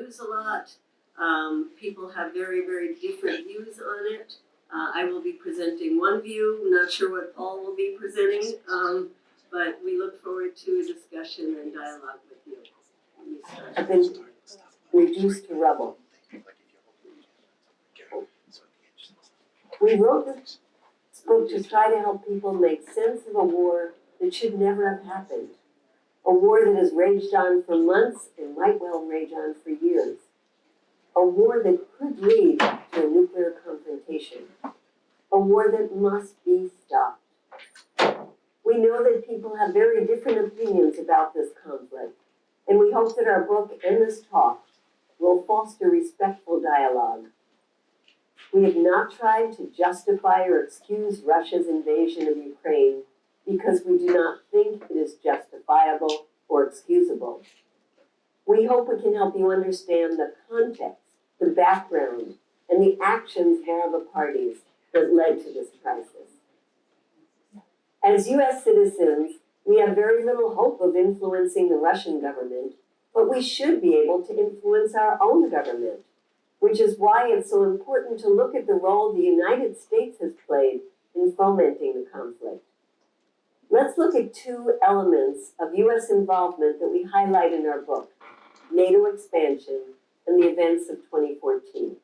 news a lot. People have very, very different views on it. I will be presenting one view, not sure what Paul will be presenting, but we look forward to a discussion and dialogue with you. I've been reduced to rubble. We wrote this book to try to help people make sense of a war that should never have happened. A war that has raged on for months and might well rage on for years. A war that could lead to a nuclear confrontation. A war that must be stopped. We know that people have very different opinions about this conflict, and we hope that our book and this talk will foster respectful dialogue. We have not tried to justify or excuse Russia's invasion of Ukraine because we do not think it is justifiable or excusable. We hope we can help you understand the context, the background, and the actions of all the parties that led to this crisis. As US citizens, we have very little hope of influencing the Russian government, but we should be able to influence our own government, which is why it's so important to look at the role the United States has played in fomenting the conflict. Let's look at two elements of US involvement that we highlight in our book, NATO expansion and the events of 2014.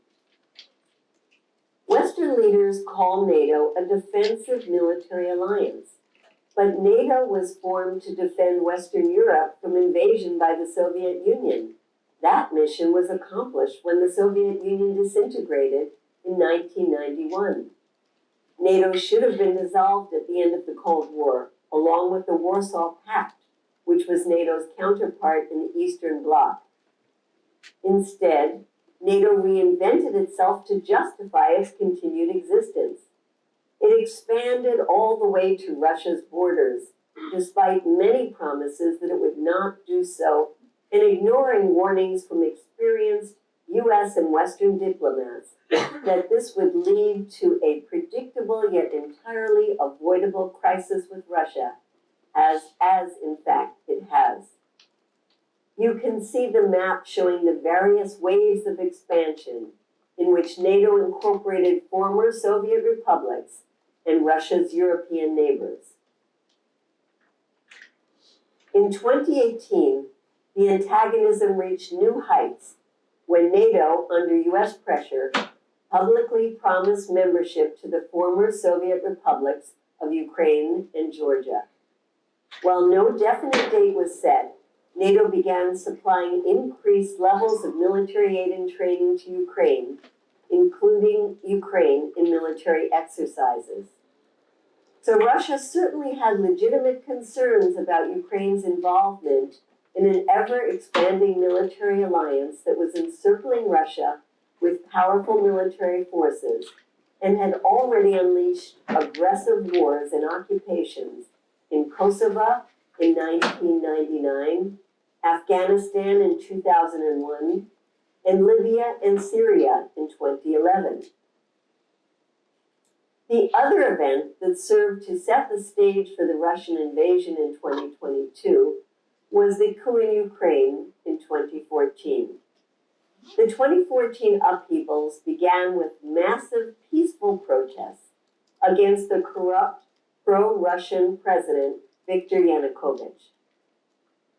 Western leaders call NATO a defensive military alliance, but NATO was formed to defend Western Europe from invasion by the Soviet Union. That mission was accomplished when the Soviet Union disintegrated in 1991. NATO should have been dissolved at the end of the Cold War, along with the Warsaw Pact, which was NATO's counterpart in the Eastern Bloc. Instead, NATO reinvented itself to justify its continued existence. It expanded all the way to Russia's borders, despite many promises that it would not do so, and ignoring warnings from experienced US and Western diplomats that this would lead to a predictable yet entirely avoidable crisis with Russia, as in fact it has. You can see the map showing the various waves of expansion in which NATO incorporated former Soviet republics and Russia's European neighbors. In 2018, the antagonism reached new heights when NATO, under US pressure, publicly promised membership to the former Soviet republics of Ukraine and Georgia. While no definite date was set, NATO began supplying increased levels of military aid and training to Ukraine, including Ukraine in military exercises. So Russia certainly had legitimate concerns about Ukraine's involvement in an ever-expanding military alliance that was encircling Russia with powerful military forces and had already unleashed aggressive wars and occupations in Kosovo in 1999, Afghanistan in 2001, and Libya and Syria in 2011. The other event that served to set the stage for the Russian invasion in 2022 was the coup in Ukraine in 2014. The 2014 upheavals began with massive peaceful protests against the corrupt pro-Russian president Viktor Yanukovych.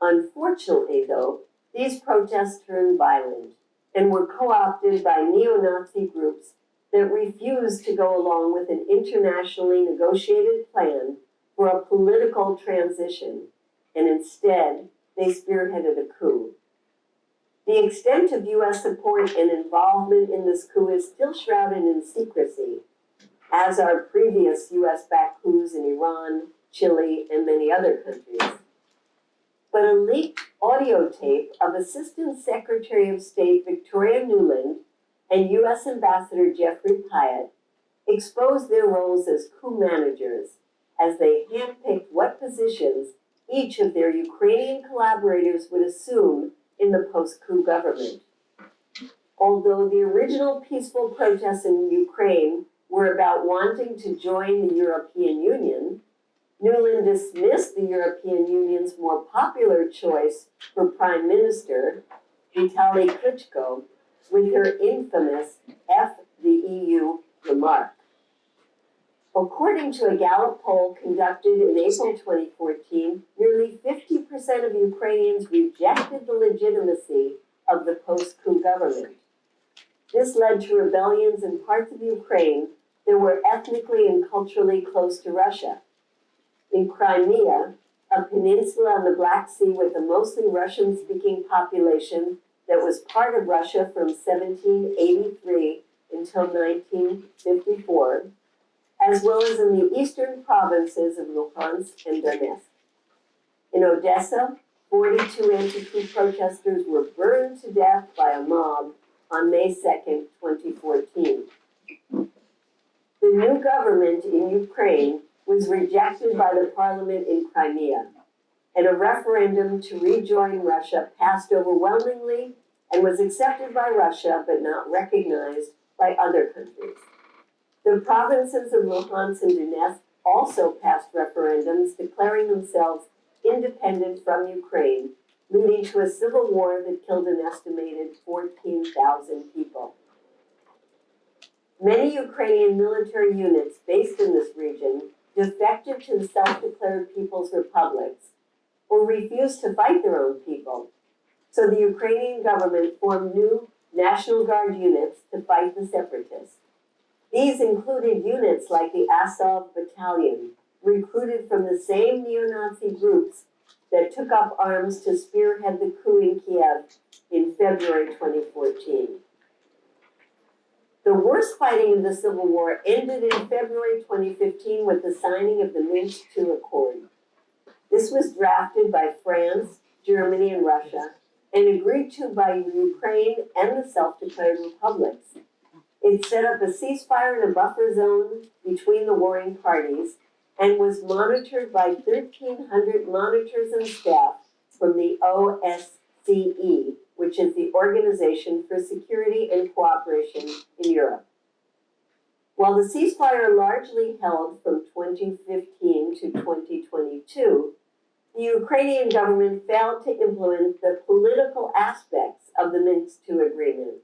Unfortunately, though, these protests turned violent and were co-opted by neo-Nazi groups that refused to go along with an internationally negotiated plan for a political transition, and instead, they spearheaded a coup. The extent of US support and involvement in this coup is still shrouded in secrecy, as are previous US-backed coups in Iran, Chile, and many other countries. But a leaked audio tape of Assistant Secretary of State Victoria Nuland and US Ambassador Jeffrey Pyatt exposed their roles as coup managers as they handpicked what positions each of their Ukrainian collaborators would assume in the post-coup government. Although the original peaceful protests in Ukraine were about wanting to join the European Union, Nuland dismissed the European Union's more popular choice for prime minister, Vitaly Klitschko, with her infamous F the EU remark. According to a Gallup poll conducted in April 2014, nearly 50% of Ukrainians rejected the legitimacy of the post-coup government. This led to rebellions in parts of Ukraine that were ethnically and culturally close to Russia. In Crimea, a peninsula on the Black Sea with a mostly Russian-speaking population that was part of Russia from 1783 until 1954, as well as in the eastern provinces of Luhansk and Donetsk. In Odessa, 42 anti-coup protesters were burned to death by a mob on May 2nd, 2014. The new government in Ukraine was rejected by the parliament in Crimea, and a referendum to rejoin Russia passed overwhelmingly and was accepted by Russia but not recognized by other countries. The provinces of Luhansk and Donetsk also passed referendums declaring themselves independent from Ukraine, leading to a civil war that killed an estimated 14,000 people. Many Ukrainian military units based in this region defected to the self-declared People's Republics or refused to fight their own people. So the Ukrainian government formed new National Guard units to fight the separatists. These included units like the Azov Battalion, recruited from the same neo-Nazi groups that took up arms to spearhead the coup in Kiev in February 2014. The worst fighting of the Civil War ended in February 2015 with the signing of the Minsk II Accord. This was drafted by France, Germany, and Russia, and agreed to by Ukraine and the self-declared republics. It set up a ceasefire in a buffer zone between the warring parties and was monitored by 1,300 monitors and staff from the OSCE, which is the Organization for Security and Cooperation in Europe. While the ceasefire largely held from 2015 to 2022, the Ukrainian government failed to implement the political aspects of the Minsk II agreement.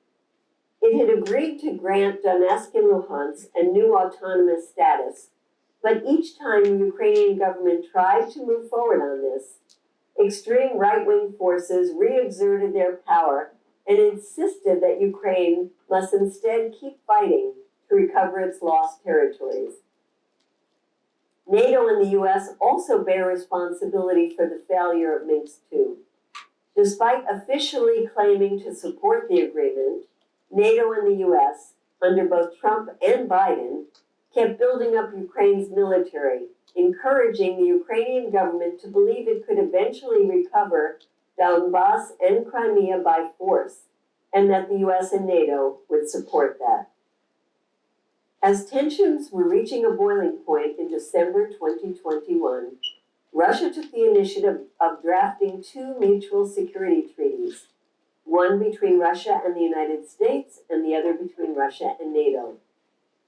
It had agreed to grant Donetsk and Luhansk a new autonomous status, but each time the Ukrainian government tried to move forward on this, extreme right-wing forces re-exerted their power and insisted that Ukraine must instead keep fighting to recover its lost territories. NATO and the US also bear responsibility for the failure of Minsk II. Despite officially claiming to support the agreement, NATO and the US, under both Trump and Biden, kept building up Ukraine's military, encouraging the Ukrainian government to believe it could eventually recover Donbass and Crimea by force, and that the US and NATO would support that. As tensions were reaching a boiling point in December 2021, Russia took the initiative of drafting two mutual security treaties, one between Russia and the United States and the other between Russia and NATO.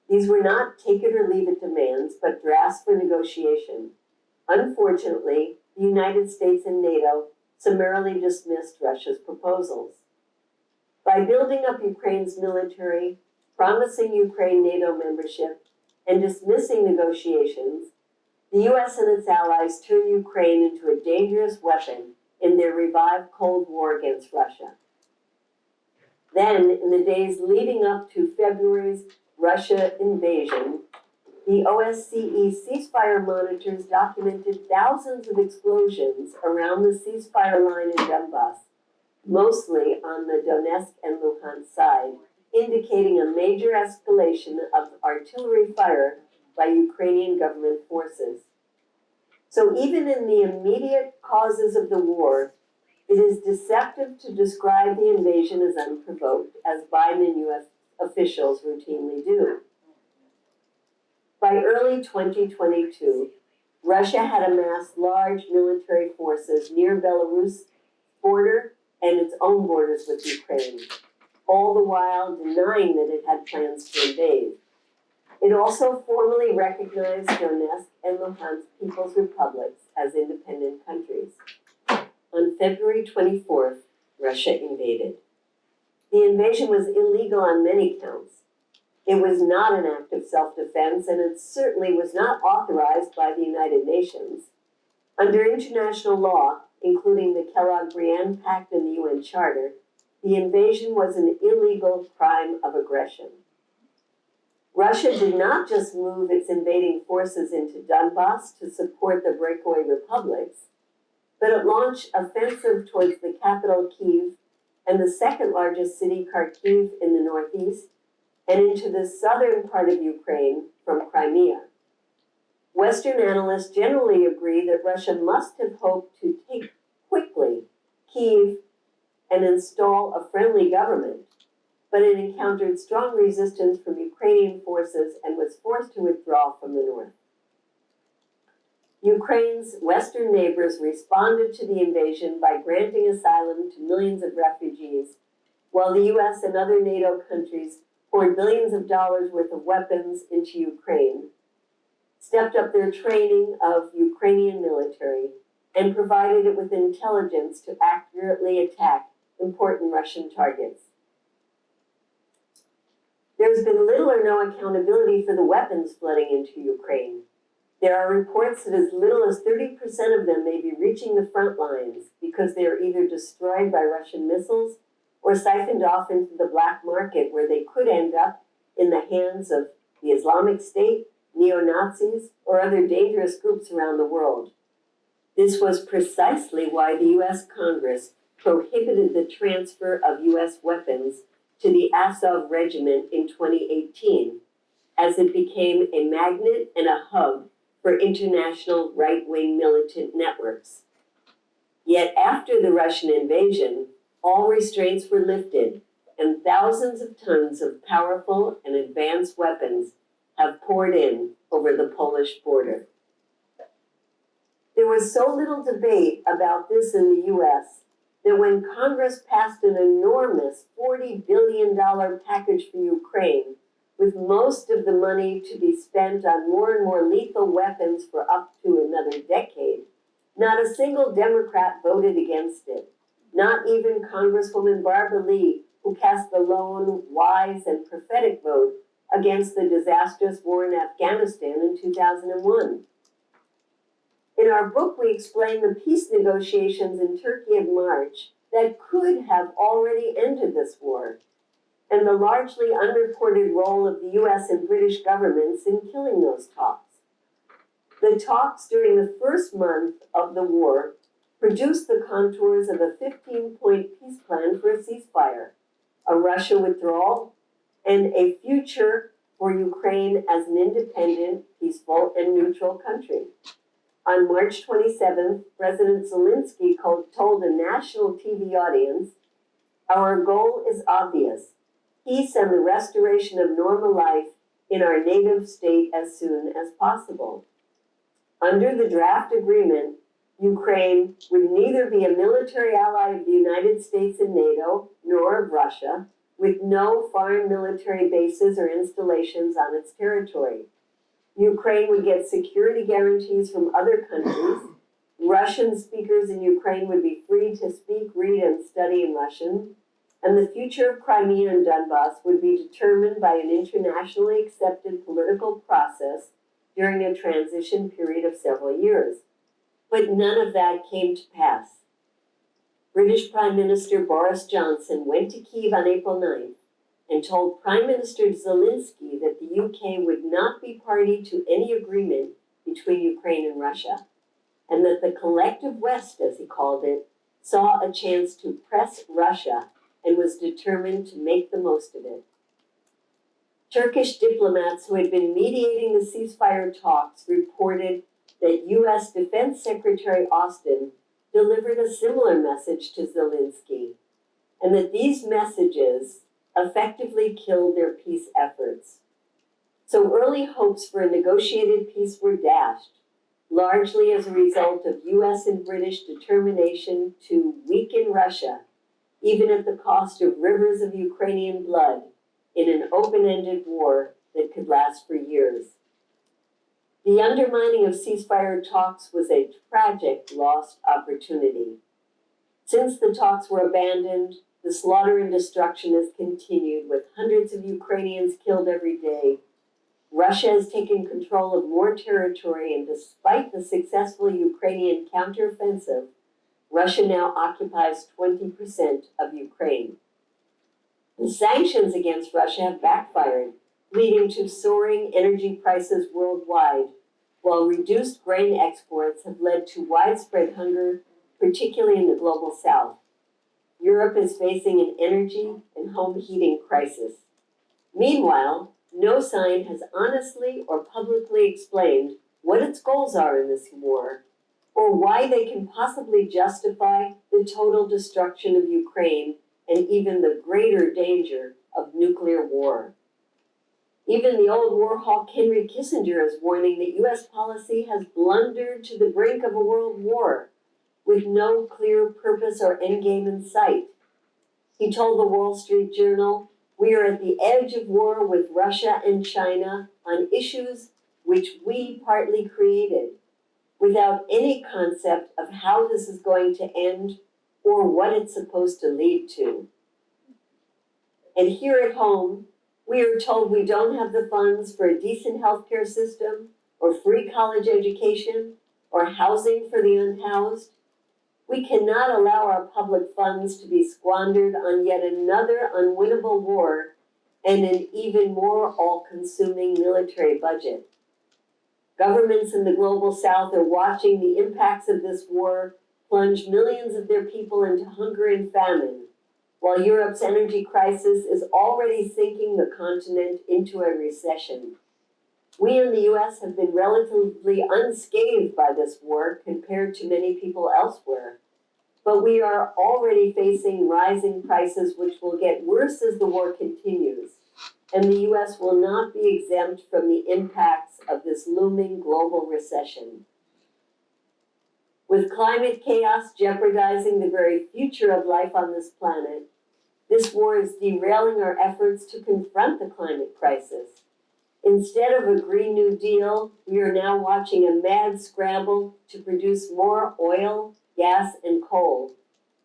These were not take-it-or-leave-it demands, but drafts for negotiation. Unfortunately, the United States and NATO summarily dismissed Russia's proposals. By building up Ukraine's military, promising Ukraine NATO membership, and dismissing negotiations, the US and its allies turned Ukraine into a dangerous weapon in their revived Cold War against Russia. Then, in the days leading up to February's Russia invasion, the OSCE ceasefire monitors documented thousands of explosions around the ceasefire line in Donbass, mostly on the Donetsk and Luhansk side, indicating a major escalation of artillery fire by Ukrainian government forces. So even in the immediate causes of the war, it is deceptive to describe the invasion as unprovoked, as Biden and US officials routinely do. By early 2022, Russia had amassed large military forces near Belarus' border and its own borders with Ukraine, all the while denying that it had plans to invade. It also formally recognized Donetsk and Luhansk People's Republics as independent countries. On February 24th, Russia invaded. The invasion was illegal on many counts. It was not an act of self-defense, and it certainly was not authorized by the United Nations. Under international law, including the Kellogg-Briand Pact and the UN Charter, the invasion was an illegal crime of aggression. Russia did not just move its invading forces into Donbass to support the breakaway republics, but it launched offensive towards the capital Kyiv and the second largest city, Kharkiv, in the northeast, and into the southern part of Ukraine from Crimea. Western analysts generally agree that Russia must have hoped to take quickly Kyiv and install a friendly government, but it encountered strong resistance from Ukrainian forces and was forced to withdraw from the north. Ukraine's western neighbors responded to the invasion by granting asylum to millions of refugees, while the US and other NATO countries poured billions of dollars worth of weapons into Ukraine, stepped up their training of Ukrainian military, and provided it with intelligence to accurately attack important Russian targets. There's been little or no accountability for the weapons flooding into Ukraine. There are reports that as little as 30% of them may be reaching the front lines because they are either destroyed by Russian missiles or siphoned off into the black market, where they could end up in the hands of the Islamic State, neo-Nazis, or other dangerous groups around the world. This was precisely why the US Congress prohibited the transfer of US weapons to the Azov Regiment in 2018, as it became a magnet and a hub for international right-wing militant networks. Yet after the Russian invasion, all restraints were lifted, and thousands of tons of powerful and advanced weapons have poured in over the Polish border. There was so little debate about this in the US that when Congress passed an enormous $40 billion package for Ukraine, with most of the money to be spent on more and more lethal weapons for up to another decade, not a single Democrat voted against it. Not even Congresswoman Barbara Lee, who cast the lone, wise, and prophetic vote against the disastrous war in Afghanistan in 2001. In our book, we explain the peace negotiations in Turkey in March that could have already ended this war, and the largely unreported role of the US and British governments in killing those talks. The talks during the first month of the war produced the contours of a 15-point peace plan for a ceasefire, a Russia withdrawal, and a future for Ukraine as an independent, peaceful, and neutral country. On March 27th, President Zelensky told a national TV audience, "Our goal is obvious: peace and the restoration of normal life in our native state as soon as possible." Under the draft agreement, Ukraine would neither be a military ally of the United States and NATO, nor of Russia, with no foreign military bases or installations on its territory. Ukraine would get security guarantees from other countries. Russian speakers in Ukraine would be free to speak, read, and study in Russian. And the future of Crimea and Donbass would be determined by an internationally accepted political process during a transition period of several years. But none of that came to pass. British Prime Minister Boris Johnson went to Kyiv on April 9th and told Prime Minister Zelensky that the UK would not be party to any agreement between Ukraine and Russia, and that the collective West, as he called it, saw a chance to press Russia and was determined to make the most of it. Turkish diplomats who had been mediating the ceasefire talks reported that US Defense Secretary Austin delivered a similar message to Zelensky, and that these messages effectively killed their peace efforts. So early hopes for a negotiated peace were dashed, largely as a result of US and British determination to weaken Russia, even at the cost of rivers of Ukrainian blood, in an open-ended war that could last for years. The undermining of ceasefire talks was a tragic lost opportunity. Since the talks were abandoned, the slaughter and destruction has continued, with hundreds of Ukrainians killed every day. Russia has taken control of more territory, and despite the successful Ukrainian counteroffensive, Russia now occupies 20% of Ukraine. The sanctions against Russia have backfired, leading to soaring energy prices worldwide, while reduced grain exports have led to widespread hunger, particularly in the global south. Europe is facing an energy and home heating crisis. Meanwhile, no sign has honestly or publicly explained what its goals are in this war, or why they can possibly justify the total destruction of Ukraine and even the greater danger of nuclear war. Even the old war hawk Henry Kissinger is warning that US policy has blundered to the brink of a world war, with no clear purpose or endgame in sight. He told the Wall Street Journal, "We are at the edge of war with Russia and China on issues which we partly created, without any concept of how this is going to end or what it's supposed to lead to." And here at home, we are told we don't have the funds for a decent healthcare system, or free college education, or housing for the unhoused. We cannot allow our public funds to be squandered on yet another unwinnable war and an even more all-consuming military budget. Governments in the global south are watching the impacts of this war plunge millions of their people into hunger and famine, while Europe's energy crisis is already sinking the continent into a recession. We in the US have been relatively unscathed by this war compared to many people elsewhere, but we are already facing rising prices which will get worse as the war continues, and the US will not be exempt from the impacts of this looming global recession. With climate chaos jeopardizing the very future of life on this planet, this war is derailing our efforts to confront the climate crisis. Instead of a Green New Deal, we are now watching a mad scramble to produce more oil, gas, and coal,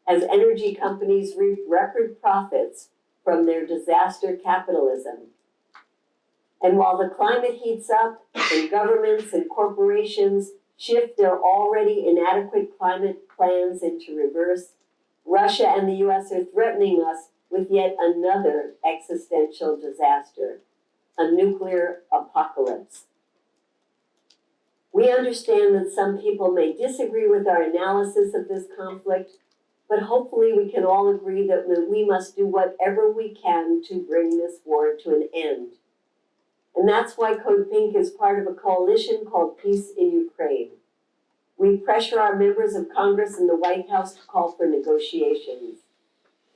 as energy companies reap record profits from their disaster capitalism. And while the climate heats up and governments and corporations shift their already inadequate climate plans into reverse, Russia and the US are threatening us with yet another existential disaster, a nuclear apocalypse. We understand that some people may disagree with our analysis of this conflict, but hopefully we can all agree that we must do whatever we can to bring this war to an end. And that's why Code Pink is part of a coalition called Peace in Ukraine. We pressure our members of Congress and the White House to call for negotiations.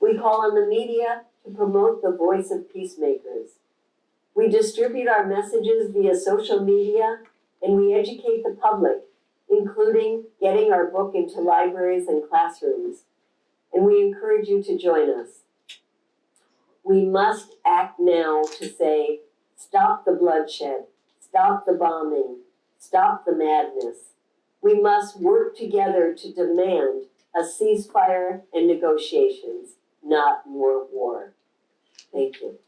We call on the media to promote the voice of peacemakers. We distribute our messages via social media, and we educate the public, including getting our book into libraries and classrooms. And we encourage you to join us. We must act now to say, stop the bloodshed, stop the bombing, stop the madness. We must work together to demand a ceasefire and negotiations, not more war. Thank you.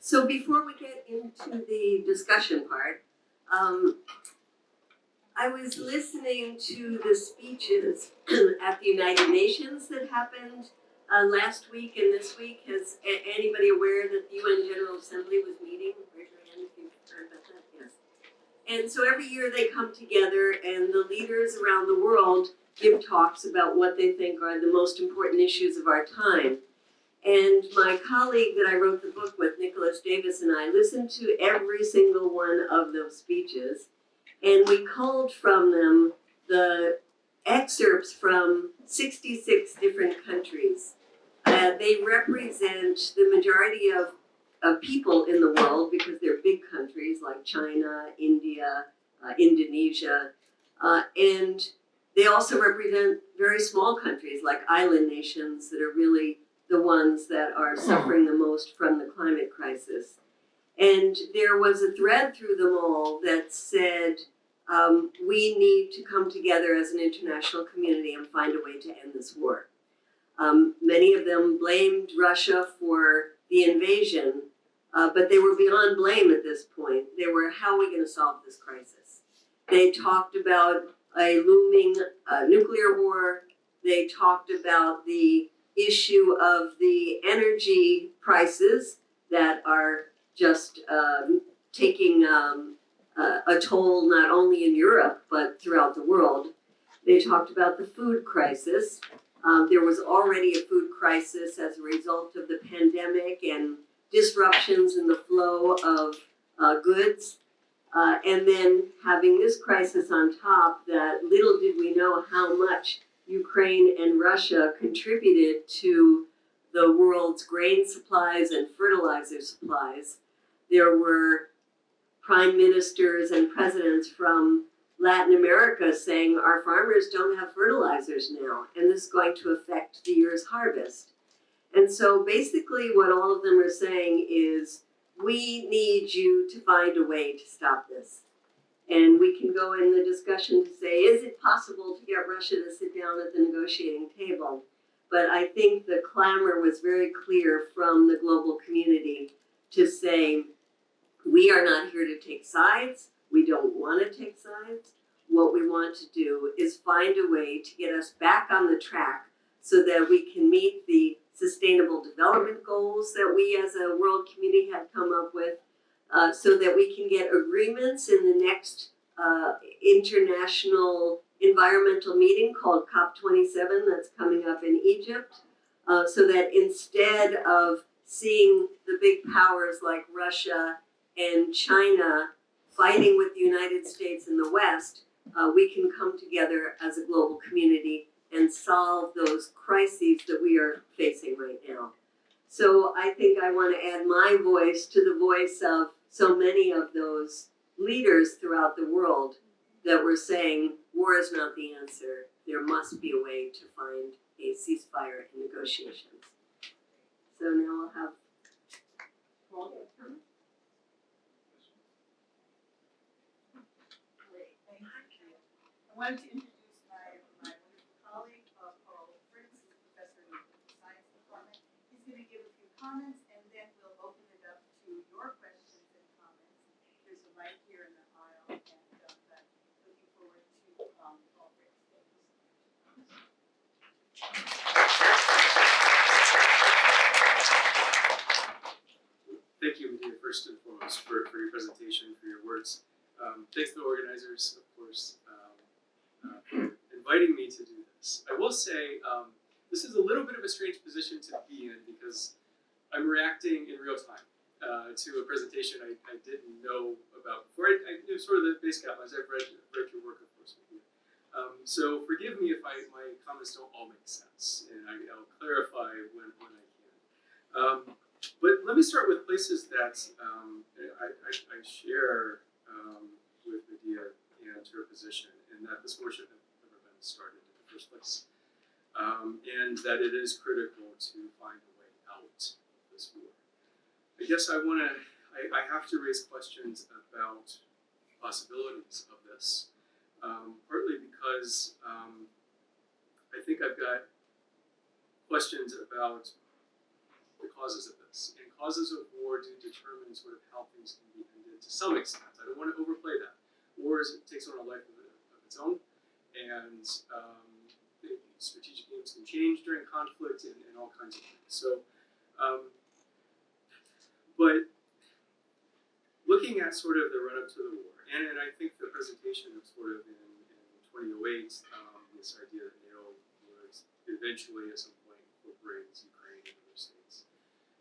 So before we get into the discussion part, I was listening to the speeches at the United Nations that happened last week and this week. Is anybody aware that the UN General Assembly was meeting? Raise your hand if you've heard about that. Yes. And so every year they come together and the leaders around the world give talks about what they think are the most important issues of our time. And my colleague that I wrote the book with, Nicholas Davis, and I listened to every single one of those speeches, and we culled from them the excerpts from 66 different countries. They represent the majority of people in the world because they're big countries like China, India, Indonesia, and they also represent very small countries like island nations that are really the ones that are suffering the most from the climate crisis. And there was a thread through them all that said, we need to come together as an international community and find a way to end this war. Many of them blamed Russia for the invasion, but they were beyond blame at this point. They were, how are we going to solve this crisis? They talked about a looming nuclear war. They talked about the issue of the energy prices that are just taking a toll not only in Europe, but throughout the world. They talked about the food crisis. There was already a food crisis as a result of the pandemic and disruptions in the flow of goods. And then having this crisis on top, that little did we know how much Ukraine and Russia contributed to the world's grain supplies and fertilizer supplies. There were prime ministers and presidents from Latin America saying our farmers don't have fertilizers now, and this is going to affect the year's harvest. And so basically what all of them are saying is, we need you to find a way to stop this. And we can go in the discussion to say, is it possible to get Russia to sit down at the negotiating table? But I think the clamor was very clear from the global community to say, we are not here to take sides. We don't want to take sides. What we want to do is find a way to get us back on the track so that we can meet the sustainable development goals that we as a world community had come up with, so that we can get agreements in the next international environmental meeting called COP27 that's coming up in Egypt, so that instead of seeing the big powers like Russia and China fighting with the United States and the West, we can come together as a global community and solve those crises that we are facing right now. So I think I want to add my voice to the voice of so many of those leaders throughout the world that were saying, war is not the answer. There must be a way to find a ceasefire and negotiations. So now I'll have Paul come. Great, thank you. I wanted to introduce my wonderful colleague, Fritz, who's a professor in the science department. He's going to give a few comments, and then we'll open it up to your questions and comments. There's a mic here in the aisle, and I'm looking forward to Paul Fritz. Thank you, Medea, first and foremost, for your presentation, for your words. Thanks to the organizers, of course, for inviting me to do this. I will say, this is a little bit of a strange position to be in because I'm reacting in real time to a presentation I didn't know about before. I knew sort of the basic outlines. I've read your work, of course, with you. So forgive me if my comments don't all make sense, and I'll clarify when I can. But let me start with places that I share with Medea and her position, and that this war shouldn't have ever been started in the first place, and that it is critical to find a way out of this war. I guess I have to raise questions about possibilities of this, partly because I think I've got questions about the causes of this. And causes of war do determine sort of how things can be ended to some extent. I don't want to overplay that. War takes on a life of its own, and strategic aims can change during conflict and all kinds of things. So, but looking at sort of the run-up to the war, and I think the presentation of sort of in 2008, this idea that NATO would eventually at some point incorporate Ukraine and other states,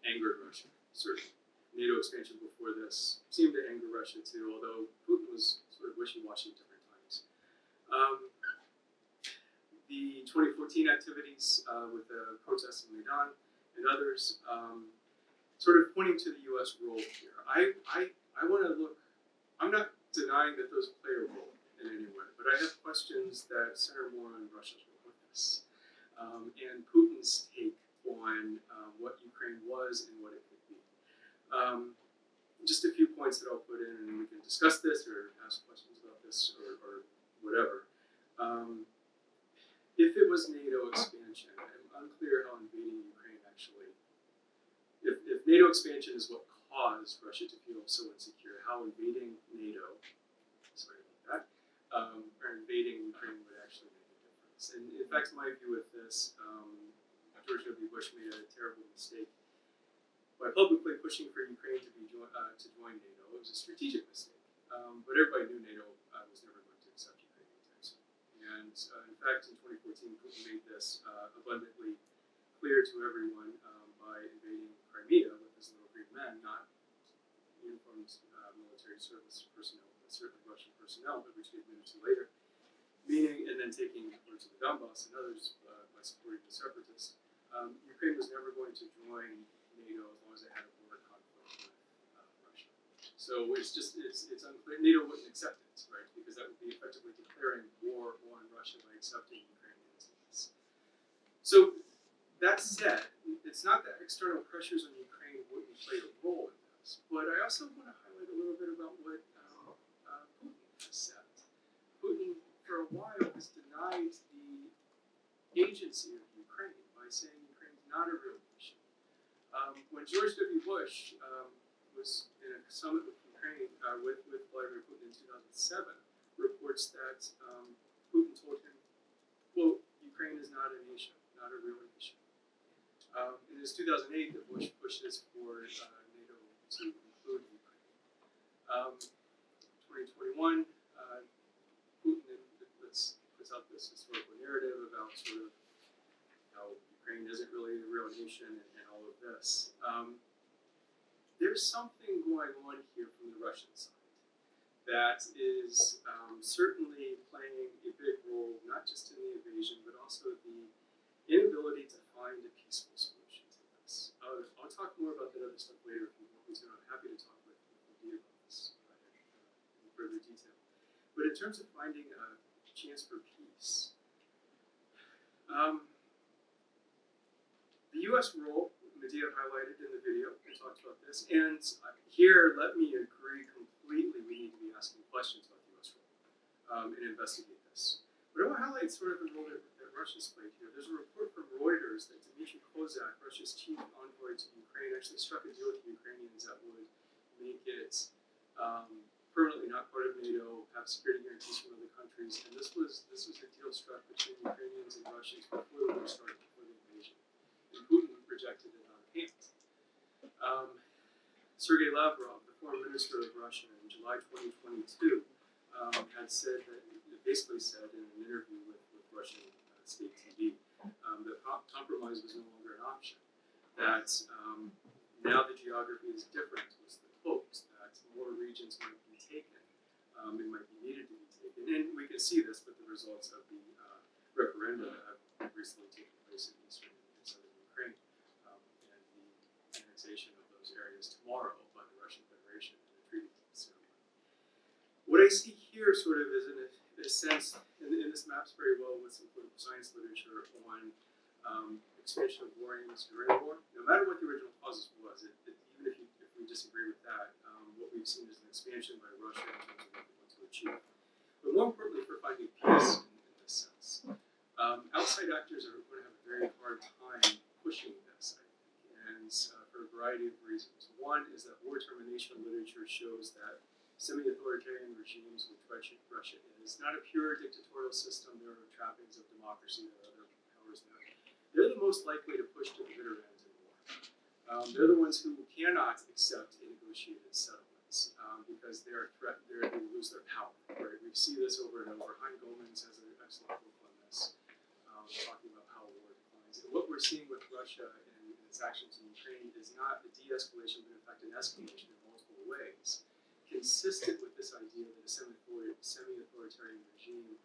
angered Russia, certainly. NATO expansion before this seemed to anger Russia too, although Putin was sort of wishy-washy at different times. The 2014 activities with the protests in Maidan and others, sort of pointing to the U.S. role here. I want to look, I'm not denying that those play a role in any way, but I have questions that center more on Russia's role with this, and Putin's take on what Ukraine was and what it could be. just a few points that I'll put in, and we can discuss this or ask questions about this or whatever. If it was NATO expansion, I'm unclear how invading Ukraine actually, if NATO expansion is what caused Russia to feel so insecure, how invading NATO, sorry about that, or invading Ukraine would actually make a difference. And in fact, my view with this, George W. Bush made a terrible mistake by publicly pushing for Ukraine to join NATO. It was a strategic mistake, but everybody knew NATO was never going to accept Ukraine anytime soon. And in fact, in 2014, Putin made this abundantly clear to everyone by invading Crimea with his little green men, not uniformed military service personnel, but certainly Russian personnel, but which he admitted to later. Meaning, and then taking parts of the Donbass and others by supporting the separatists. Ukraine was never going to join NATO as long as it had a border conflict with Russia. So it's unclear. NATO wouldn't accept it, right? Because that would be effectively declaring war on Russia by accepting Ukraine into this. So that said, it's not that external pressures on Ukraine wouldn't play a role in this, but I also want to highlight a little bit about what Putin has said. Putin, for a while, has denied the agency of Ukraine by saying Ukraine is not a real nation. When George W. Bush was in a summit with Ukraine, with Vladimir Putin in 2007, reports that Putin told him, quote, Ukraine is not a nation, not a real nation. In his 2008, that Bush pushes for NATO to include Ukraine. 2021, Putin puts out this historical narrative about sort of how Ukraine isn't really a real nation and all of this. There's something going on here from the Russian side that is certainly playing a big role, not just in the invasion, but also the inability to find a peaceful solution to this. I'll talk more about that other stuff later if you want me to. I'm happy to talk with Medea about this in further detail. But in terms of finding a chance for peace, the U.S. role, Medea highlighted in the video, and talked about this, and here, let me agree completely, we need to be asking questions about the U.S. role and investigate this. But I want to highlight sort of the role that Russia's played here. There's a report from Reuters that Dmitry Kozak, Russia's chief envoy to Ukraine, actually struck a deal with the Ukrainians that would make it permanently not part of NATO, have security guarantees from other countries, and this was a deal struck between Ukrainians and Russians before the war started, before the invasion. And Putin rejected it on hand. Sergei Lavrov, the foreign minister of Russia in July 2022, had said that, basically said in an interview with Russian state TV, that compromise was no longer an option. That now the geography is different, was the quote, that more regions might be taken, it might be needed to be taken. And we can see this with the results of the referenda that have recently taken place in eastern and southern Ukraine, and the annexation of those areas tomorrow by the Russian Federation in a treaty ceremony. What I see here sort of is in a sense, and this maps very well with some political science literature on expansion of war aims during war. No matter what the original causes was, even if we disagree with that, what we've seen is an expansion by Russia in terms of what they want to achieve. But more importantly, for finding peace in this sense, outside actors are going to have a very hard time pushing this, I think, and for a variety of reasons. One is that war termination literature shows that semi-authoritarian regimes, which Russia is, not a pure dictatorial system. There are trappings of democracy, there are other powers there. They're the most likely to push to the bitter end in war. They're the ones who cannot accept a negotiated settlements because they're threatened, they lose their power. Right? We see this over and over. Hein Goemans has an excellent book on this, talking about how war declines. And what we're seeing with Russia and its actions in Ukraine is not a de-escalation, but in fact an escalation in multiple ways, consistent with this idea that a semi-authoritarian regime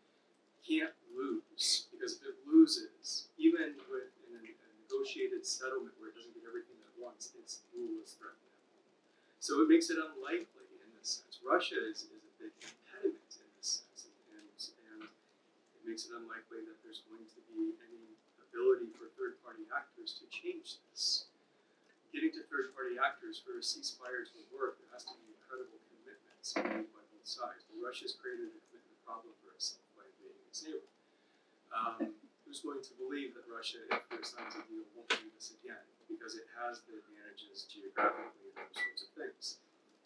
can't lose, because if it loses, even with a negotiated settlement where it doesn't get everything that it wants, its rule is threatened at home. So it makes it unlikely in this sense. Russia is a big impediment in this sense, and it makes it unlikely that there's going to be any ability for third-party actors to change this. getting to third-party actors for a ceasefire to work, there has to be incredible commitments made by both sides. Russia's created a commitment problem for itself by invading its neighbor. Who's going to believe that Russia, if there signs a deal, won't do this again because it has the advantages geographically and those sorts of things?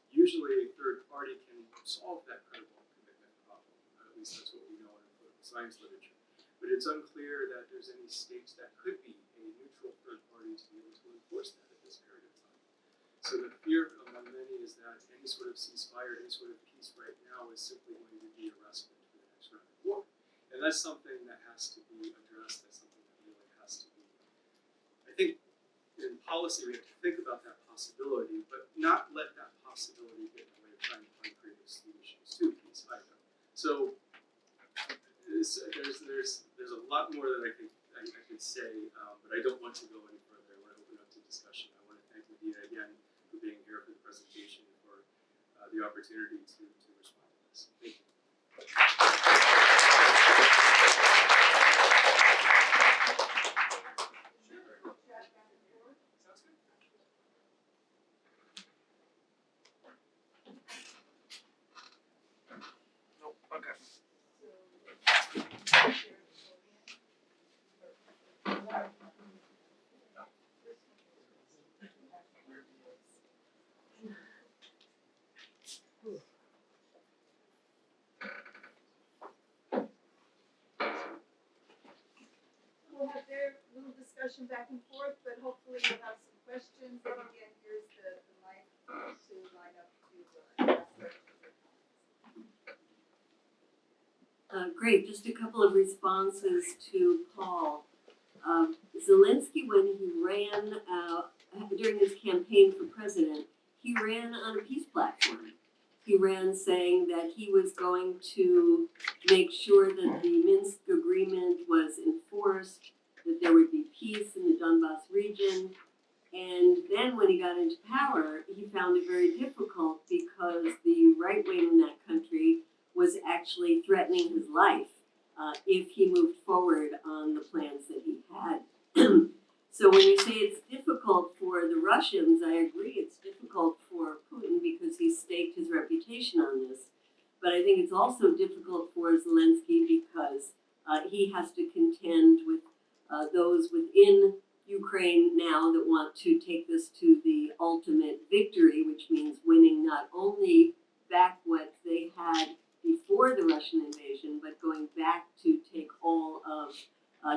Usually, a third party can solve that credible commitment problem. At least that's what we know in political science literature. But it's unclear that there's any states that could be a neutral third party to be able to enforce that at this period of time. So the fear among many is that any sort of ceasefire, any sort of peace right now is simply going to be a respite for the next round of war. And that's something that has to be addressed. That's something that really has to be, I think, in policy we have to think about that possibility, but not let that possibility get in the way of trying to find creative solutions to peace either. So there's a lot more that I could say, but I don't want to go any further. I want to open up to discussion. I want to thank Medea again for being here for the presentation, for the opportunity to respond to this. Thank you. We'll have their little discussion back and forth, but hopefully you'll have some questions. And again, here's the mic to line up to ask questions or comments. Great, just a couple of responses to Paul. Zelensky, when he ran, during his campaign for president, he ran on a peace platform. He ran saying that he was going to make sure that the Minsk agreement was enforced, that there would be peace in the Donbas region. And then when he got into power, he found it very difficult because the right wing in that country was actually threatening his life if he moved forward on the plans that he had. So when you say it's difficult for the Russians, I agree it's difficult for Putin because he staked his reputation on this. But I think it's also difficult for Zelensky because he has to contend with those within Ukraine now that want to take this to the ultimate victory, which means winning not only back what they had before the Russian invasion, but going back to take all of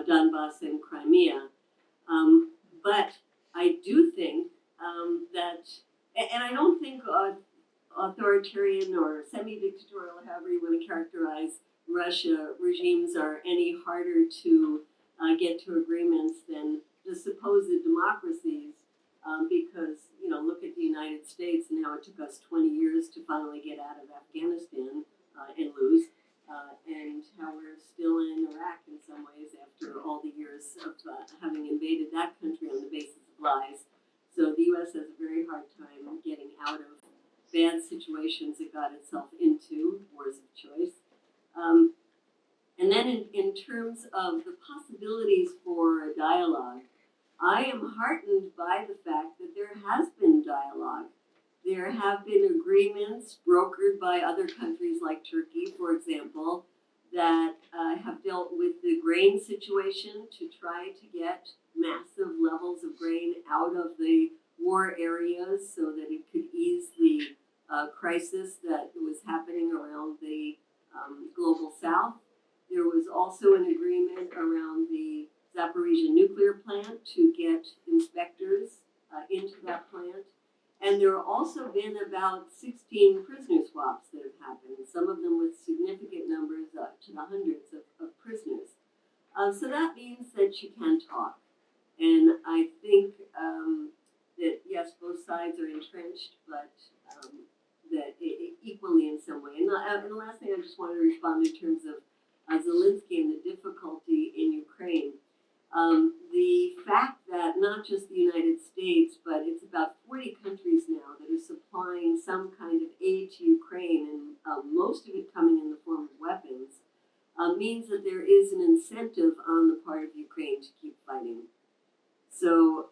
Donbas and Crimea. But I do think that, and I don't think authoritarian or semi-dictatorial, however you want to characterize Russia, regimes are any harder to get to agreements than the supposed democracies, because, you know, look at the United States and how it took us 20 years to finally get out of Afghanistan and lose, and how we're still in Iraq in some ways after all the years of having invaded that country on the basis of lies. So the U.S. has a very hard time getting out of bad situations it got itself into, wars of choice. And then in terms of the possibilities for a dialogue, I am heartened by the fact that there has been dialogue. There have been agreements brokered by other countries like Turkey, for example, that have dealt with the grain situation to try to get massive levels of grain out of the war areas so that it could ease the crisis that was happening around the global south. There was also an agreement around the Zaporizhia nuclear plant to get inspectors into that plant. And there have also been about 16 prisoner swaps that have happened, some of them with significant numbers to the hundreds of prisoners. So that means that you can talk. And I think that, yes, both sides are entrenched, but that equally in some way. And the last thing I just wanted to respond in terms of Zelensky and the difficulty in Ukraine. The fact that not just the United States, but it's about 40 countries now that are supplying some kind of aid to Ukraine, and most of it coming in the form of weapons, means that there is an incentive on the part of Ukraine to keep fighting. So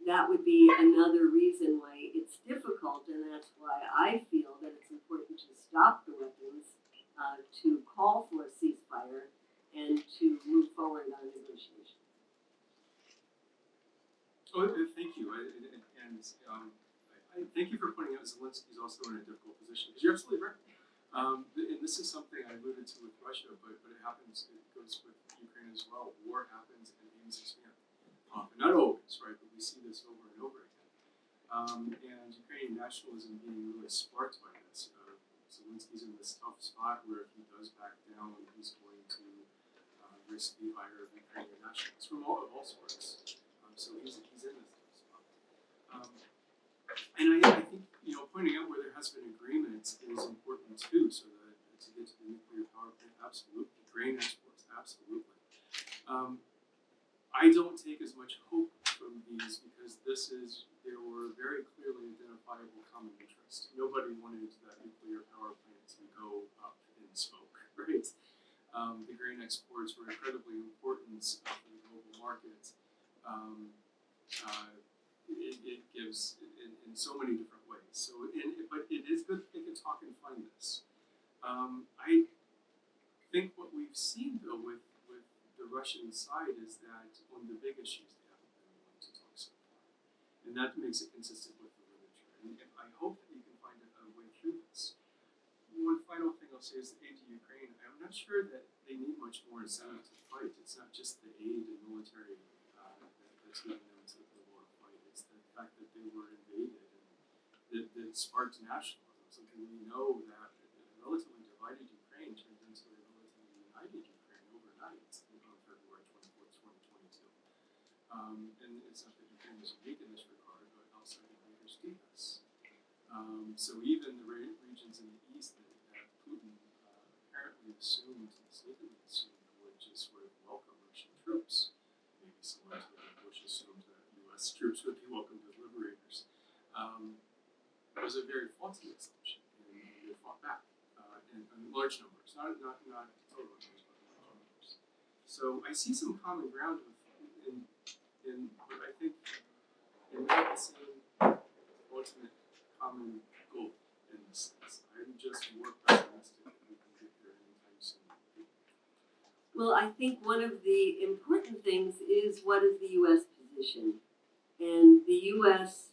that would be another reason why it's difficult, and that's why I feel that it's important to stop the weapons, to call for a ceasefire, and to move forward on negotiations. Oh, thank you, I thank you for pointing out Zelensky's also in a difficult position, because you're absolutely right. And this is something I alluded to with Russia, but it happens, it goes with Ukraine as well. War happens and aims expand. Not always, right, but we see this over and over again. And Ukrainian nationalism being really sparked by this. Zelensky's in this tough spot where if he does back down, he's going to risk the ire of Ukrainian nationalists from all sorts. So he's in this tough spot. And I think, pointing out where there has been agreement is important too, so that to get to the nuclear power plant, absolutely. Grain exports, absolutely. I don't take as much hope from these because there were very clearly identifiable common interests. Nobody wanted that nuclear power plant to go up in smoke, right? The grain exports were incredibly important for the global market. It gives in so many different ways. So, but it is good that they can talk and find this. I think what we've seen though with the Russian side is that on the big issues they haven't been willing to talk so far, and that makes it consistent with the literature. And I hope that you can find a way through this. One final thing I'll say is the aid to Ukraine. I'm not sure that they need much more incentive to fight. It's not just the aid and military that's leading them to the war to fight. It's the fact that they were invaded and that sparked nationalism. Something we know that a relatively divided Ukraine turned into a relatively united Ukraine overnight on February 24th, 2022. And it's not that Ukraine is unique in this regard, but outside invaders do this. So even the regions in the east that Putin apparently assumed, mistakenly assumed, would just sort of welcome Russian troops, maybe similar to how Bush assumed that U.S. troops would be welcomed as liberators, was a very faulty assumption, and they fought back in large numbers, not total numbers, but large numbers. So I see some common ground in what I think they have the same ultimate common goal in this sense. I'm just more pessimistic that we can get there anytime soon. Well, I think one of the important things is what is the U.S. position? And the U.S.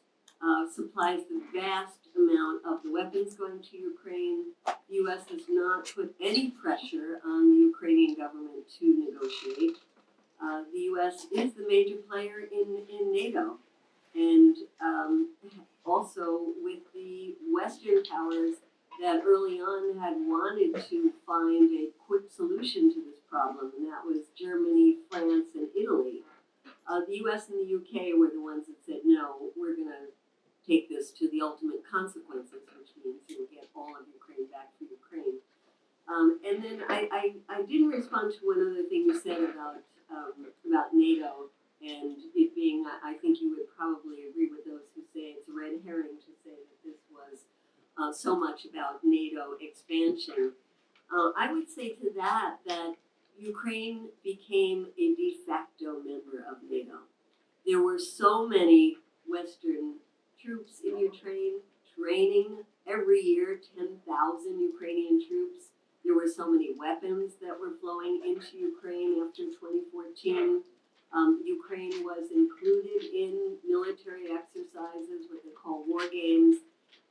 Supplies the vast amount of the weapons going to Ukraine. The U.S. has not put any pressure on the Ukrainian government to negotiate. The U.S. is the major player in NATO. And also with the Western powers that early on had wanted to find a quick solution to this problem, and that was Germany, France, and Italy. The U.S. and the U.K. were the ones that said, no, we're going to take this to the ultimate consequences, which means you'll get all of Ukraine back for Ukraine. And then I didn't respond to one other thing you said about NATO and it being, I think you would probably agree with those who say it's a red herring to say that this was so much about NATO expansion. I would say to that Ukraine became a de facto member of NATO. There were so many Western troops in Ukraine training every year, 10,000 Ukrainian troops. There were so many weapons that were flowing into Ukraine after 2014. Ukraine was included in military exercises, what they call war games.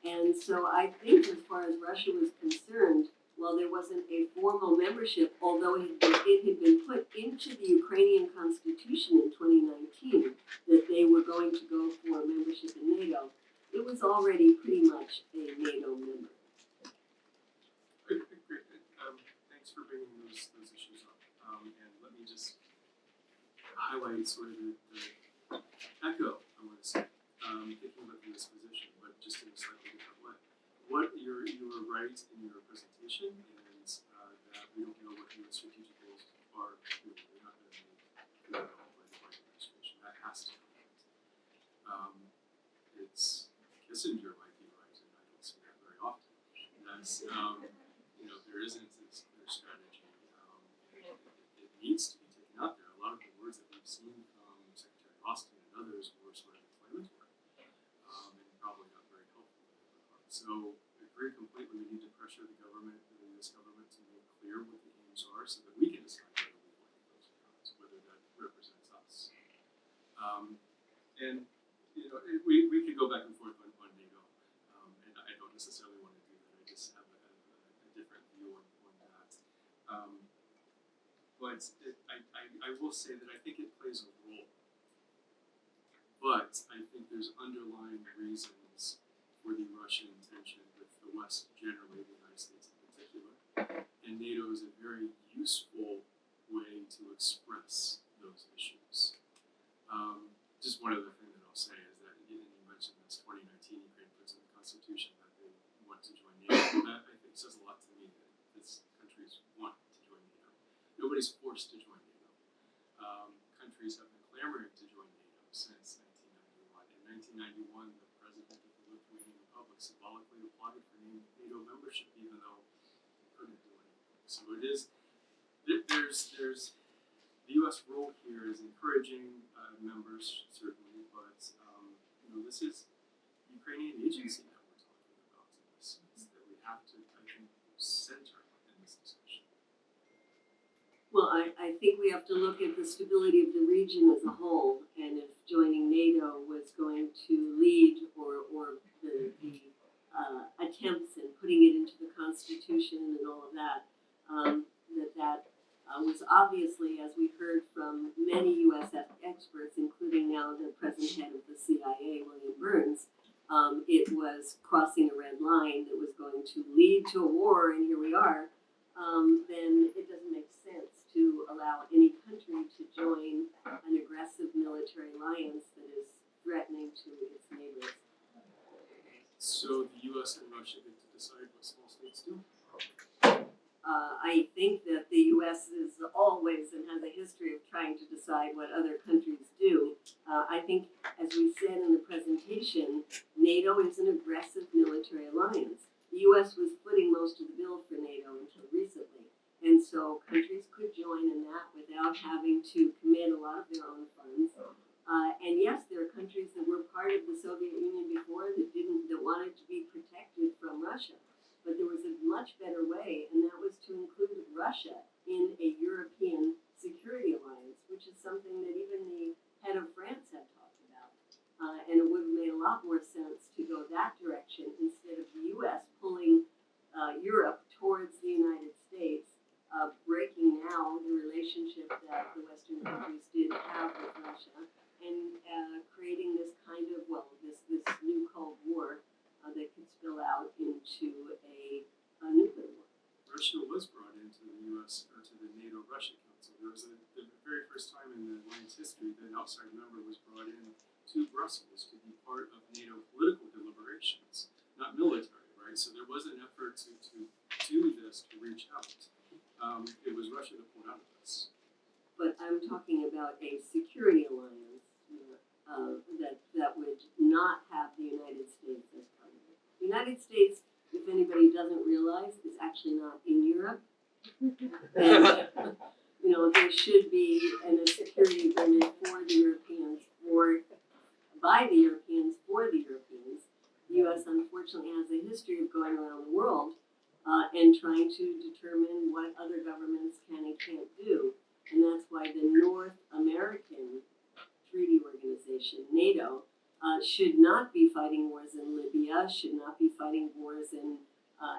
And so I think as far as Russia was concerned, while there wasn't a formal membership, although it had been put into the Ukrainian constitution in 2019 that they were going to go for membership in NATO, it was already pretty much a NATO member. Great. Thanks for bringing those issues up. And let me just highlight sort of the echo, I want to say, thinking about this position, but just in a slightly different way. You were right in your presentation, and that we don't know what U.S. strategic goals are. They're not going to be by the Biden administration. That has to happen. It's Kissinger might be right, and I don't see that very often. That's there isn't this clear strategy. It needs to be taken out there. A lot of the words that we've seen from Secretary Austin and others were sort of inflammatory, and probably not very helpful in that regard. So I agree completely. We need to pressure the government, the U.S. government, to make clear what the aims are, so that we can decide whether we like those or not, whether that represents us. And you know, we could go back and forth on NATO, and I don't necessarily want to do that. I just have a different view on that. But I will say that I think it plays a role. But I think there's underlying reasons for the Russian tension with the West generally, the United States in particular. And NATO is a very useful way to express those issues. Just one other thing that I'll say is that, you mentioned this 2019 Ukraine puts in the Constitution that they want to join NATO. That I think says a lot to me that these countries want to join NATO. Nobody's forced to join NATO. Countries have been clamoring to join NATO since 1991. In 1991, the president of the Lithuanian Republic symbolically applied for NATO membership, even though he couldn't do anything. So it is, there's the U.S. role here is encouraging members, certainly, but this is Ukrainian agency that we're talking about in this sense, that we have to, I think, center in this discussion. Well, I think we have to look at the stability of the region as a whole, and if joining NATO was going to lead, or the attempts in putting it into the Constitution and all of that, that was obviously, as we heard from many U.S. experts, including now the present head of the CIA, William Burns, it was crossing a red line that was going to lead to a war, and here we are, then it doesn't make sense to allow any country to join an aggressive military alliance that is threatening to its neighbors. So the U.S. and Russia get to decide what small states do? I think that the U.S. is always and has a history of trying to decide what other countries do. I think, as we said in the presentation, NATO is an aggressive military alliance. The U.S. was footing most of the bill for NATO until recently, and so countries could join in that without having to commit a lot of their own funds. And yes, there are countries that were part of the Soviet Union before that wanted to be protected from Russia. But there was a much better way, and that was to include Russia in a European security alliance, which is something that even the head of France had talked about. And it would have made a lot more sense to go that direction instead of the U.S. pulling Europe towards the United States, breaking now the relationship that the Western countries did have with Russia, and creating this kind of, this new Cold War that could spill out into a nuclear war. Russia was brought into the U.S. or to the NATO-Russia Council. There was the very first time in the alliance history that an outside member was brought in to Brussels to be part of NATO political deliberations, not military, right? So there was an effort to do this, to reach out. It was Russia that pulled out of this. But I'm talking about a security alliance that would not have the United States as part of it. The United States, if anybody doesn't realize, is actually not in Europe. And, there should be a security agreement for the Europeans, by the Europeans, for the Europeans. The U.S. unfortunately has a history of going around the world and trying to determine what other governments can and can't do. And that's why the North American Treaty Organization, NATO, should not be fighting wars in Libya, should not be fighting wars in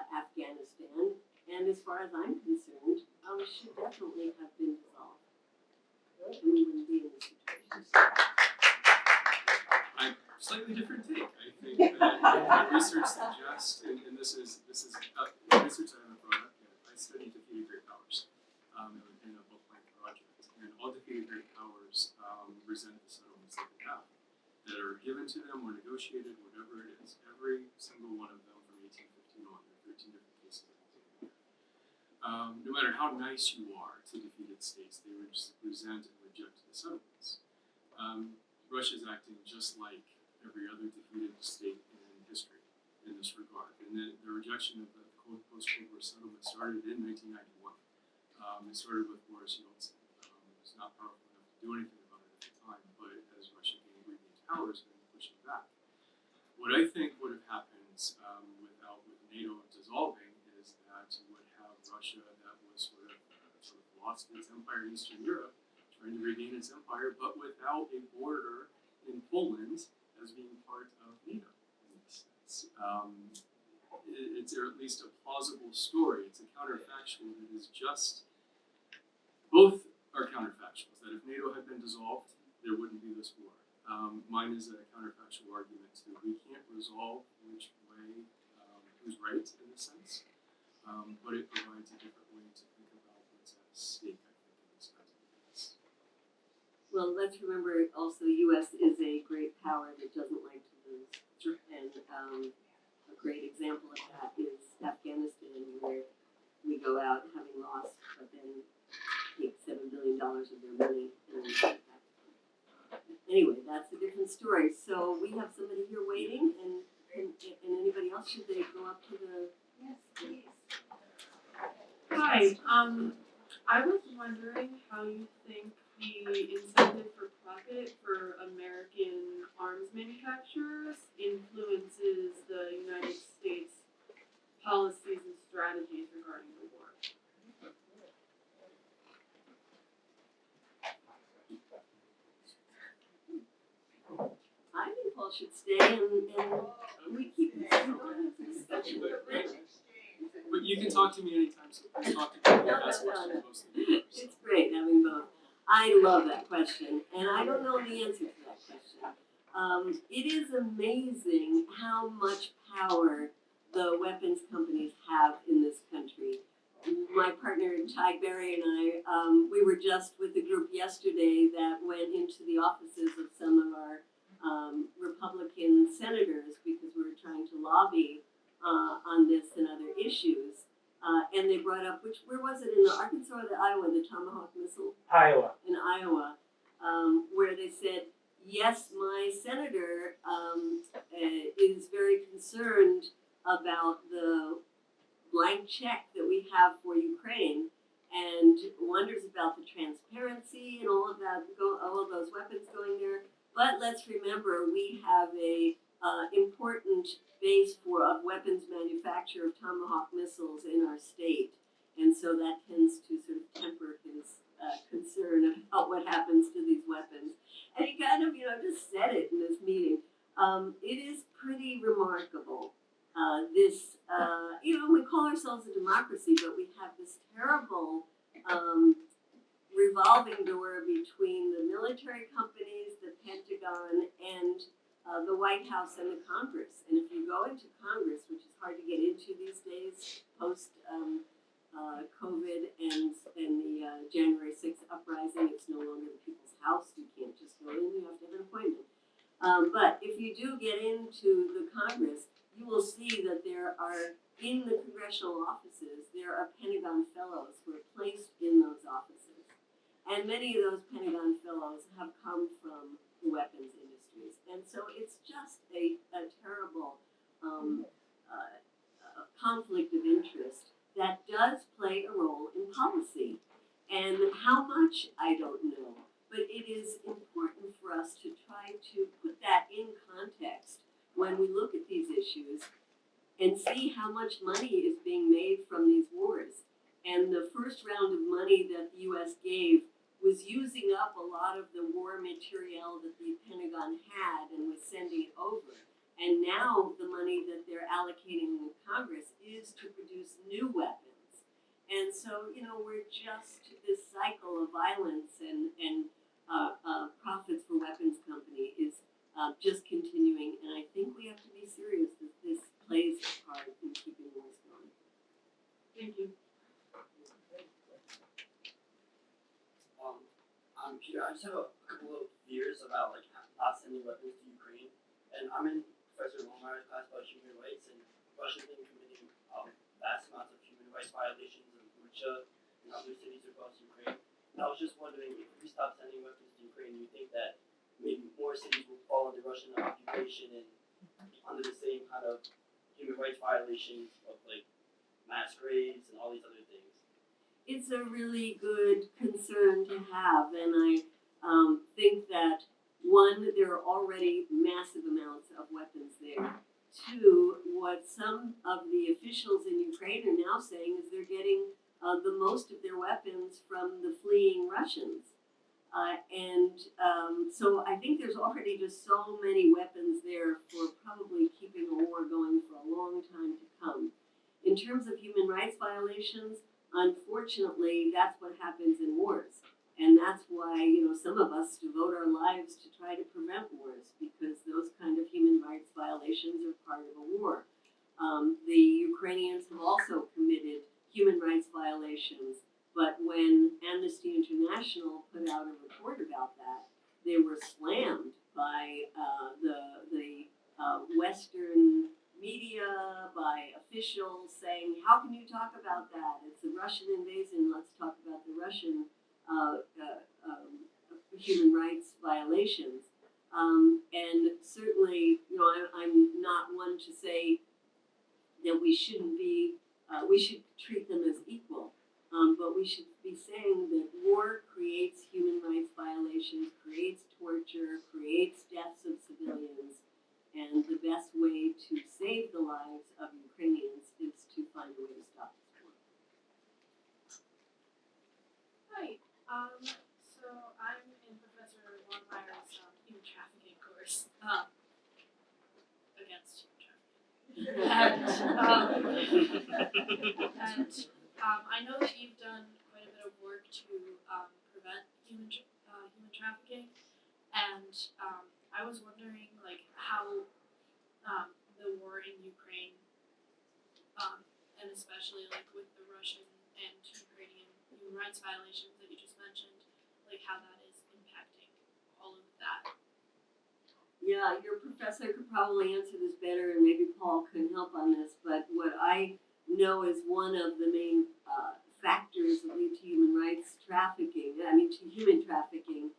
Afghanistan, and as far as I'm concerned, should definitely have been dissolved. And we wouldn't be in this situation. Slightly different take. I think that research suggests, and this is research I haven't brought up yet. I studied defeated great powers in a book-length project, and all defeated great powers resent the settlements that they have, that are given to them or negotiated, whatever it is. Every single one of them from 1815 on, there are 13 different cases of it. No matter how nice you are to defeated states, they resent and reject the settlements. Russia's acting just like every other defeated state in history in this regard. And the rejection of the post-Cold War settlement started in 1991. It started with Boris Yeltsin. He was not powerful enough to do anything about it at the time, but as Russia gained powers have been pushing back. What I think would have happened with NATO dissolving is that you would have Russia that was sort of lost its empire in Eastern Europe, trying to regain its empire, but without a border in Poland as being part of NATO in this sense. It's or at least a plausible story. It's a counterfactual that is just, both are counterfactuals, that if NATO had been dissolved, there wouldn't be this war. Mine is a counterfactual argument too. We can't resolve which way, who's right in this sense, but it provides a different way to think about what's at stake, I think, in this kind of case. Well, let's remember also U.S. is a great power that doesn't like to lose. Sure. And a great example of that is Afghanistan, where we go out having lost, but then take $7 billion of their money and then back. Anyway, that's a different story. So we have somebody here waiting, and anybody else, should they go up to the? Yes, please. Hi, I was wondering how you think the incentive for profit for American arms manufacturers influences the United States policies and strategies regarding the war. I think Paul should stay, and we keep this discussion. But you can talk to me anytime, so please talk to me. Ask questions mostly. It's great having both. I love that question, and I don't know the answer to that question. It is amazing how much power the weapons companies have in this country. My partner Ty Berry and I, we were just with a group yesterday that went into the offices of some of our Republican senators because we were trying to lobby on this and other issues. And they brought up, where was it, in Arkansas or Iowa, the Tomahawk missile? Iowa. In Iowa, where they said, yes, my senator is very concerned about the blank check that we have for Ukraine and wonders about the transparency and all of that, all of those weapons going there. But let's remember, we have a important base of weapons manufacture of Tomahawk missiles in our state. And so that tends to sort of temper his concern about what happens to these weapons. And he kind of, just said it in this meeting. It is pretty remarkable. We call ourselves a democracy, but we have this terrible revolving door between the military companies, the Pentagon, and the White House and the Congress. And if you go into Congress, which is hard to get into these days, post COVID and the January 6th uprising, it's no longer the people's house. You can't just go in, you have to have an appointment. But if you do get into the Congress, you will see that there are, in the congressional offices, there are Pentagon fellows who are placed in those offices. And many of those Pentagon fellows have come from the weapons industries. And so it's just a terrible conflict of interest that does play a role in policy. And how much, I don't know. But it is important for us to try to put that in context when we look at these issues and see how much money is being made from these wars. And the first round of money that the U.S. gave was using up a lot of the war material that the Pentagon had and was sending it over. And now the money that they're allocating in Congress is to produce new weapons. And so, we're just this cycle of violence and profits for weapons company is just continuing. And I think we have to be serious that this plays a part in keeping wars going. Thank you. I'm Peter. I just have a couple of fears about not sending weapons to Ukraine. And I'm in Professor Longmire's class about human rights, and Russia's been committing vast amounts of human rights violations in Bucha and other cities across Ukraine. And I was just wondering, if we stop sending weapons to Ukraine, do you think that maybe more cities will fall under Russian occupation and be under the same kind of human rights violations of mass graves and all these other things? It's a really good concern to have, and I think that one, there are already massive amounts of weapons there. Two, what some of the officials in Ukraine are now saying is they're getting the most of their weapons from the fleeing Russians. So I think there's already just so many weapons there for probably keeping a war going for a long time to come. In terms of human rights violations, unfortunately, that's what happens in wars. And that's why, some of us devote our lives to try to prevent wars, because those kind of human rights violations are part of a war. The Ukrainians have also committed human rights violations, but when Amnesty International put out a report about that, they were slammed by the Western media, by officials saying, how can you talk about that? It's a Russian invasion, let's talk about the Russian human rights violations. And certainly, I'm not one to say that we shouldn't be, we should treat them as equal. But we should be saying that war creates human rights violations, creates torture, creates deaths of civilians, and the best way to save the lives of Ukrainians is to find a way to stop this war. Hi. So I'm in Professor Longmire's human trafficking course. Against human trafficking. I know that you've done quite a bit of work to prevent human trafficking, and I was wondering how the war in Ukraine, and especially with the Russian and Ukrainian human rights violations that you just mentioned, how that is impacting all of that. Yeah, your professor could probably answer this better, and maybe Paul can help on this, but what I know is one of the main factors that lead to human rights trafficking, to human trafficking,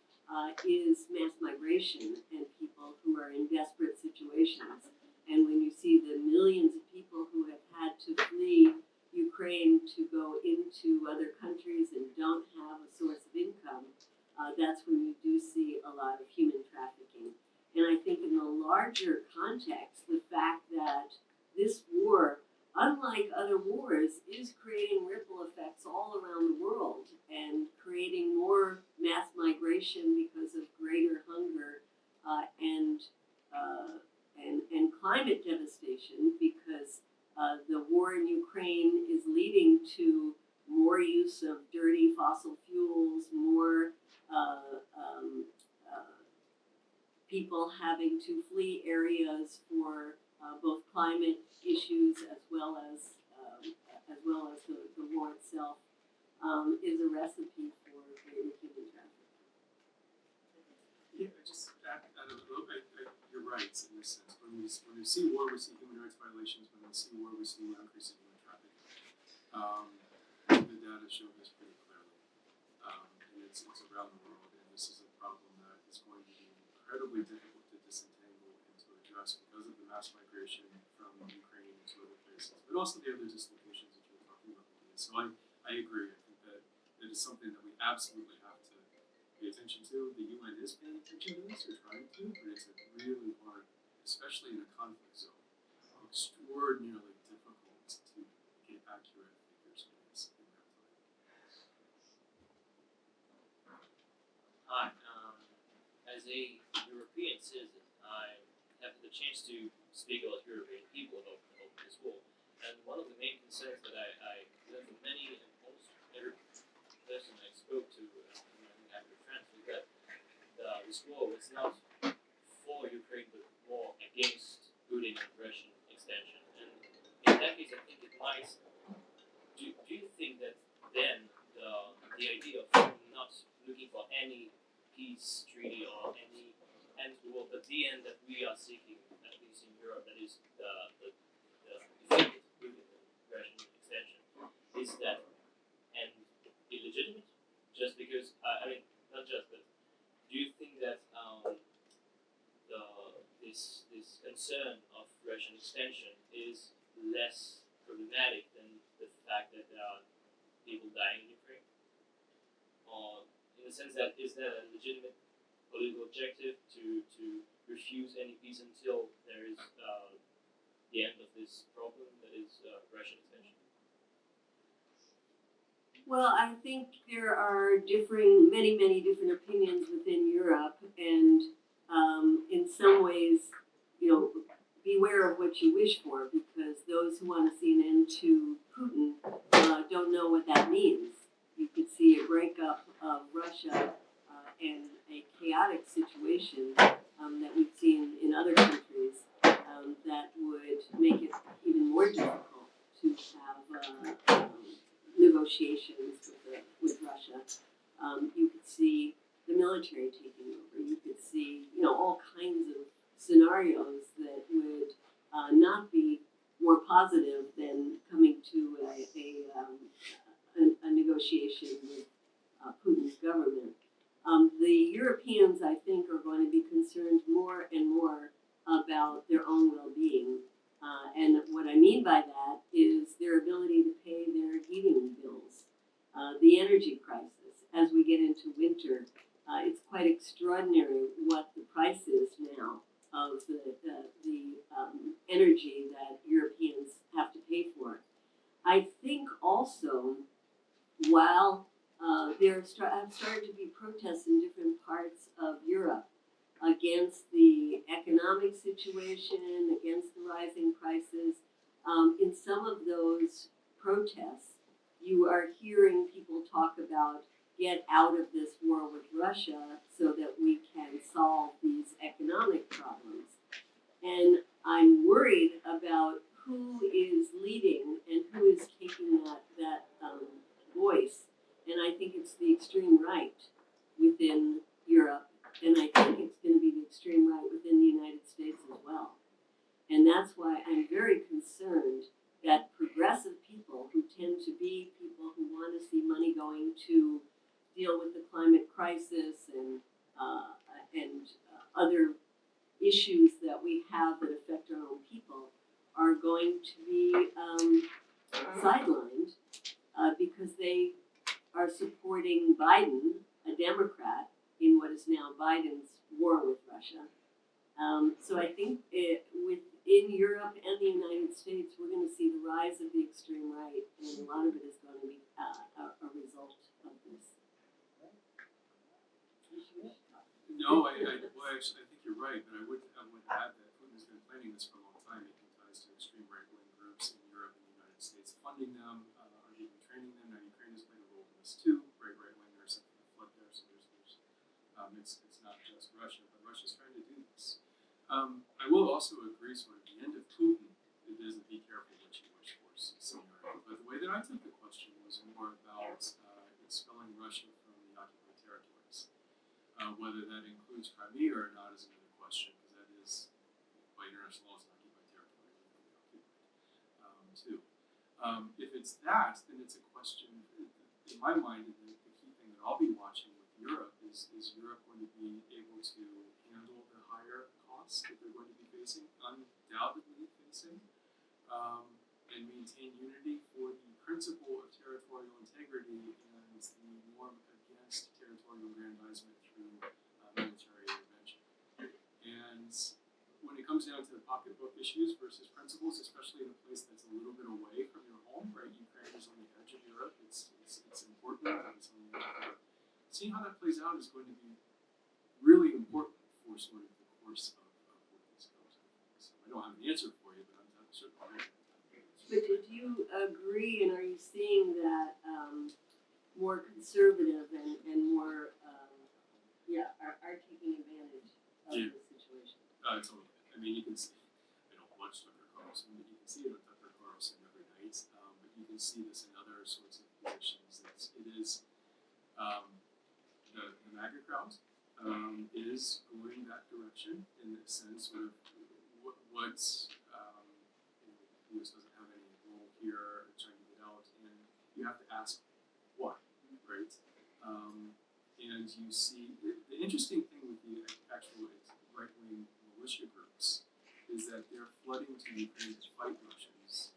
is mass migration and people who are in desperate situations. And when you see the millions of people who have had to flee Ukraine to go into other countries and don't have a source of income, that's when you do see a lot of human trafficking. And I think in the larger context, the fact that this war, unlike other wars, is creating ripple effects all around the world and creating more mass migration because of greater hunger and climate devastation, because the war in Ukraine is leading to more use of dirty fossil fuels, more people having to flee areas for both climate issues as well as the war itself, is a recipe for greater human trafficking. Yeah, I just add a little. You're right in this sense. When we see war, we see human rights violations. When we see war, we see an increase in human trafficking. The data show this pretty clearly, and it's around the world. And this is a problem that is going to be incredibly difficult to disentangle and to address because of the mass migration from Ukraine to other places, but also the other dislocations that you were talking about. So I agree. I think that it is something that we absolutely have to pay attention to. The UN is paying attention to this, or trying to, but it's really hard, especially in a conflict zone. Extraordinarily difficult to get accurate figures in this in real time. Hi. As a European citizen, I have the chance to speak about European people about this war. And one of the main concerns that I learned from many, and almost every person I spoke to, I have friends, is that this war was not for Ukraine, but more against Putin and Russian extension. And in that case, I think it might. Do you think that then the idea of not looking for any peace treaty or any end to the war, but the end that we are seeking, at least in Europe, that is the defeated Putin and Russian extension, is that and illegitimate? Just because not just, but do you think that this concern of Russian extension is less problematic than the fact that there are people dying in Ukraine? Or in the sense that is that a legitimate political objective to refuse any peace until there is the end of this problem that is Russian extension? Well, I think there are many different opinions within Europe, and in some ways, beware of what you wish for, because those who want to see an end to Putin don't know what that means. You could see a breakup of Russia and a chaotic situation that we've seen in other countries that would make it even more difficult to have negotiations with Russia. You could see the military taking over. You could see, all kinds of scenarios that would not be more positive than coming to a negotiation with Putin's government. The Europeans, I think, are going to be concerned more and more about their own well-being. And what I mean by that is their ability to pay their heating bills. The energy crisis, as we get into winter, it's quite extraordinary what the price is now of the energy that Europeans have to pay for. I think also, while there have started to be protests in different parts of Europe against the economic situation, against the rising prices, in some of those protests, you are hearing people talk about get out of this war with Russia so that we can solve these economic problems. And I'm worried about who is leading and who is taking that voice. And I think it's the extreme right within Europe, and I think it's going to be the extreme right within the United States as well. And that's why I'm very concerned that progressive people, who tend to be people who want to see money going to deal with the climate crisis and other issues that we have that affect our own people, are going to be sidelined because they are supporting Biden, a Democrat, in what is now Biden's war with Russia. So I think within Europe and the United States, we're going to see the rise of the extreme right, and a lot of it is going to be a result of this. No, actually, I think you're right, but I would add that Putin's been planning this for a long time, making ties to extreme right-wing groups in Europe and the United States, funding them, or even training them. Now, Ukraine has played a role in this too. Right-wingers have flood there, so it's not just Russia, but Russia's trying to do this. I will also agree, sort of, the end of Putin, it is a be careful what you wish for scenario. But the way that I took the question was more about expelling Russia from the occupied territories. Whether that includes Crimea or not is another question, because that is, by international law, it's an occupied territory, too. If it's that, then it's a question, in my mind, the key thing that I'll be watching with Europe is Europe going to be able to handle the higher costs that they're going to be facing, undoubtedly facing, and maintain unity for the principle of territorial integrity and the norm against territorial aggrandizement through military intervention. And when it comes down to the pocketbook issues versus principles, especially in a place that's a little bit away from your home, right? Ukraine is on the edge of Europe. It's important. Seeing how that plays out is going to be really important for sort of the course of where this goes. So I don't have an answer for you, but I'm certainly ready. But do you agree, and are you seeing that more conservative and more, are taking advantage of the situation? Totally. I mean, you can see, I don't watch Tucker Carlson, but you can see it on Tucker Carlson every night. But you can see this in other sorts of positions. It is the MAGA crowd is going that direction in the sense of what's the US doesn't have any role here, trying to get out, and you have to ask why, right? And you see the interesting thing with the actual right-wing militia groups is that they're flooding to Ukraine to fight Russians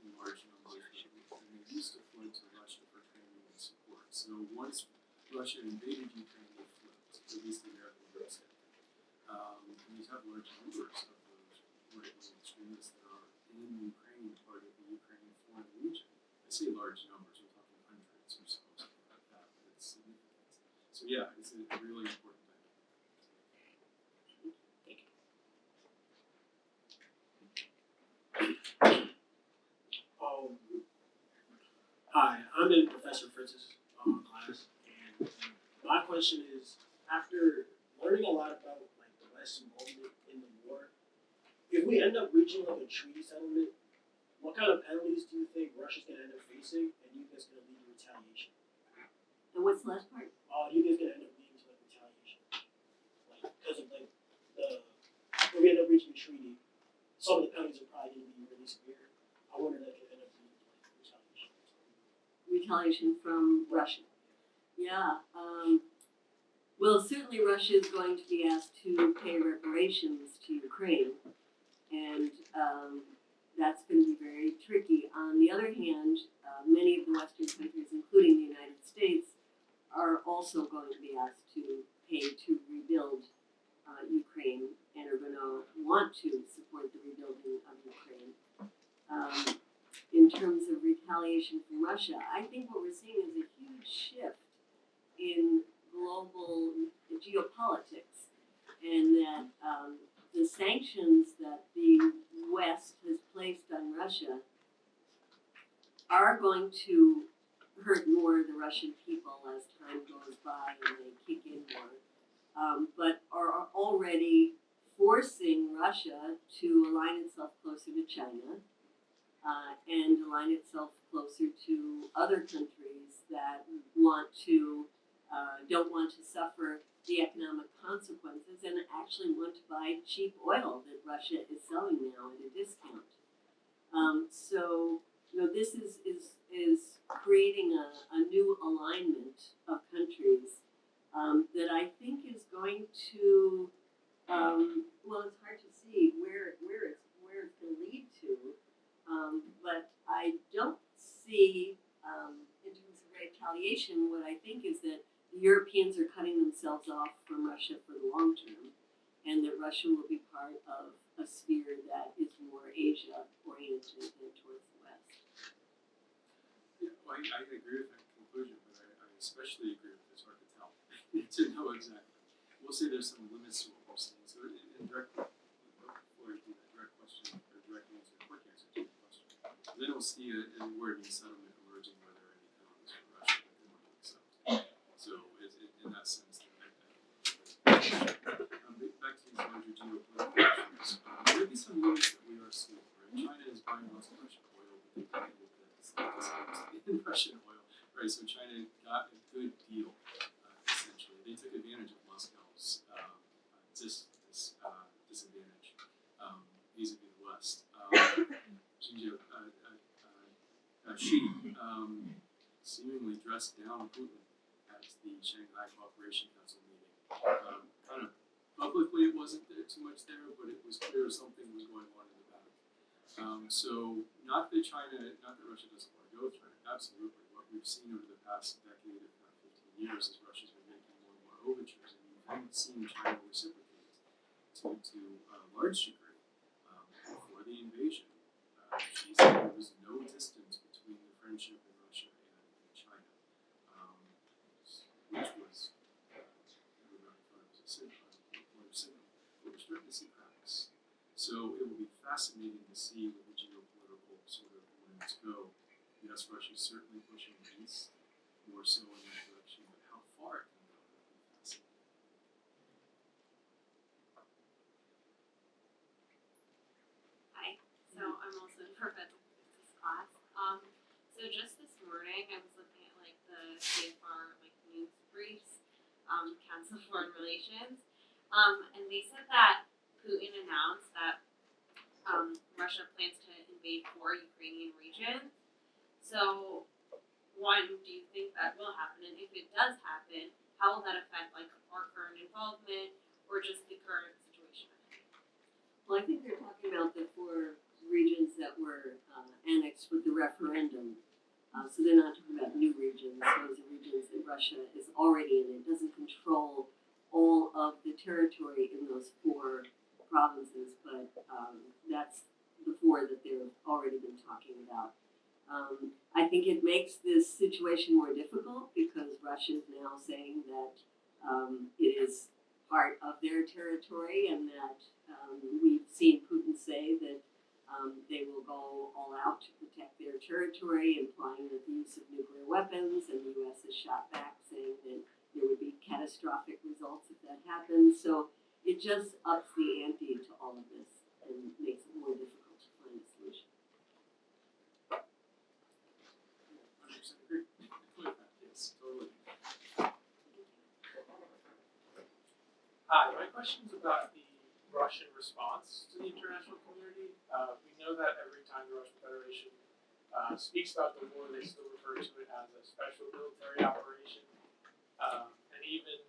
in large numbers, and they used to flood to Russia for training and support. So once Russia invaded Ukraine, they flipped, at least the American groups And you have large numbers of those right-wing extremists that are in Ukraine, part of the Ukrainian foreign legion. I say large numbers, we're talking hundreds or so, something like that, but it's significant. So yeah, it's a really important dynamic. Hi, I'm in Professor Fritz's class, and my question is, after learning a lot about like the West's involvement in the war, if we end up reaching like a treaty settlement, what kind of penalties do you think Russia's gonna end up facing, and you think it's gonna lead to retaliation? And what's the last part? Do you think it's gonna end up leading to like retaliation? Like because of like if we end up reaching a treaty, some of the penalties are probably gonna be really severe. I wonder if that could end up leading to like retaliation. Retaliation from Russia. Yeah. Well, certainly Russia is going to be asked to pay reparations to Ukraine, and that's going to be very tricky. On the other hand, many of the Western countries, including the United States, are also going to be asked to pay to rebuild Ukraine and are going to want to support the rebuilding of Ukraine. In terms of retaliation from Russia, I think what we're seeing is a huge shift in global geopolitics, and that the sanctions that the West has placed on Russia are going to hurt more the Russian people as time goes by and they kick in more, but are already forcing Russia to align itself closer to China and align itself closer to other countries that don't want to suffer the economic consequences and actually want to buy cheap oil that Russia is selling now at a discount. So this is creating a new alignment of countries that I think is going to it's hard to see where it's going to lead to, but I don't see in terms of retaliation. What I think is that the Europeans are cutting themselves off from Russia for the long term, and that Russia will be part of a sphere that is more Asia-oriented than towards the West. Yeah, well, I agree with that conclusion, but I especially agree with it's hard to tell, to know exactly. We'll say there's some limits to what we're seeing. So in direct, before I do that direct question, or direct answer, quick answer to the question, they don't see a word in settlement emerging where there are any penalties for Russia that they want to accept. So in that sense, back to these larger geopolitical issues, there may be some limits that we are seeing. Right? China is buying lots of Russian oil, but they can't get in Russian oil. Right, so China got a good deal, essentially. They took advantage of Moscow's disadvantage vis-a-vis the West. Xi seemingly dressed down Putin at the Shanghai Cooperation Council meeting. Kind of publicly it wasn't there too much there, but it was clear something was going on in the back. So not that Russia doesn't want to go with China, absolutely. What we've seen over the past decade, if not 15 years, is Russia's been making more and more overtures, and you haven't seen China reciprocate to a large degree. Before the invasion, she said there was no distance between the friendship in Russia and China, which was everybody thought it was a signal, but we're starting to see cracks. So it will be fascinating to see where the geopolitical sort of winds go. Yes, Russia's certainly pushing east, more so in that direction, but how far it can go will be fascinating. Hi, so I'm also in Professor Fritz's class. So just this morning I was looking at like the CFR news briefs, Council of Foreign Relations, and they said that Putin announced that Russia plans to invade 4 Ukrainian regions. So, one, do you think that will happen? And if it does happen, how will that affect like our current involvement or just the current situation? Well, I think they're talking about the 4 regions that were annexed with the referendum. So they're not talking about new regions. Those are regions that Russia is already in. It doesn't control all of the territory in those 4 provinces, but that's the 4 that they've already been talking about. I think it makes this situation more difficult because Russia is now saying that it is part of their territory, and that we've seen Putin say that they will go all out to protect their territory, implying that the use of nuclear weapons, and the U.S. has shot back saying that there would be catastrophic results if that happens. So it just ups the ante to all of this and makes it more difficult to find a solution. 100% agree. Yes, totally. Hi, my question is about the Russian response to the international community. We know that every time the Russian Federation speaks about the war, they still refer to it as a special military operation. And even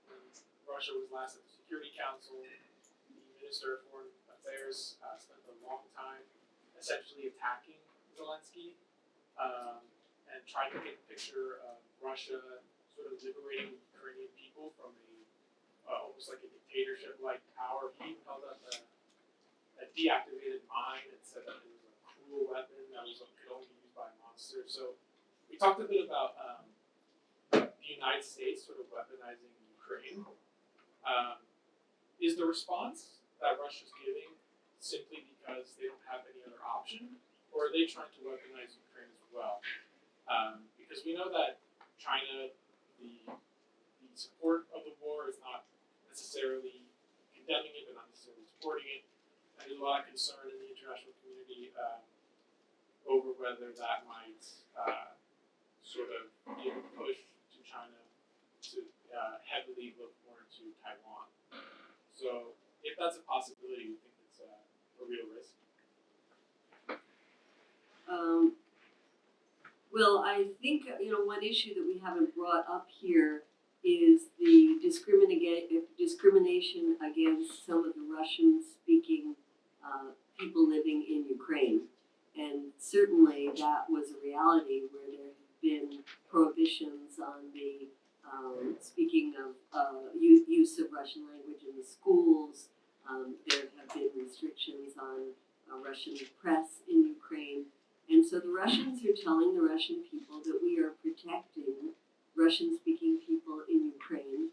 when Russia was last at the Security Council, the Minister of Foreign Affairs spent a long time essentially attacking Zelensky and trying to get a picture of Russia sort of liberating the Ukrainian people from almost like a dictatorship-like power. He held up a deactivated mine and said that it was a cruel weapon that could only be used by a monster. So we talked a bit about the United States sort of weaponizing Ukraine. Is the response that Russia's giving simply because they don't have any other option, or are they trying to weaponize Ukraine as well? Because we know that China, the support of the war is not necessarily condemning it, but not necessarily supporting it. And there's a lot of concern in the international community over whether that might sort of give a push to China to heavily look more into Taiwan. So if that's a possibility, we think it's a real risk. Well, I think, one issue that we haven't brought up here is the discrimination against some of the Russian-speaking people living in Ukraine. And certainly that was a reality where there have been prohibitions on the speaking of use of Russian language in the schools. There have been restrictions on Russian press in Ukraine. And so the Russians are telling the Russian people that we are protecting Russian-speaking people in Ukraine,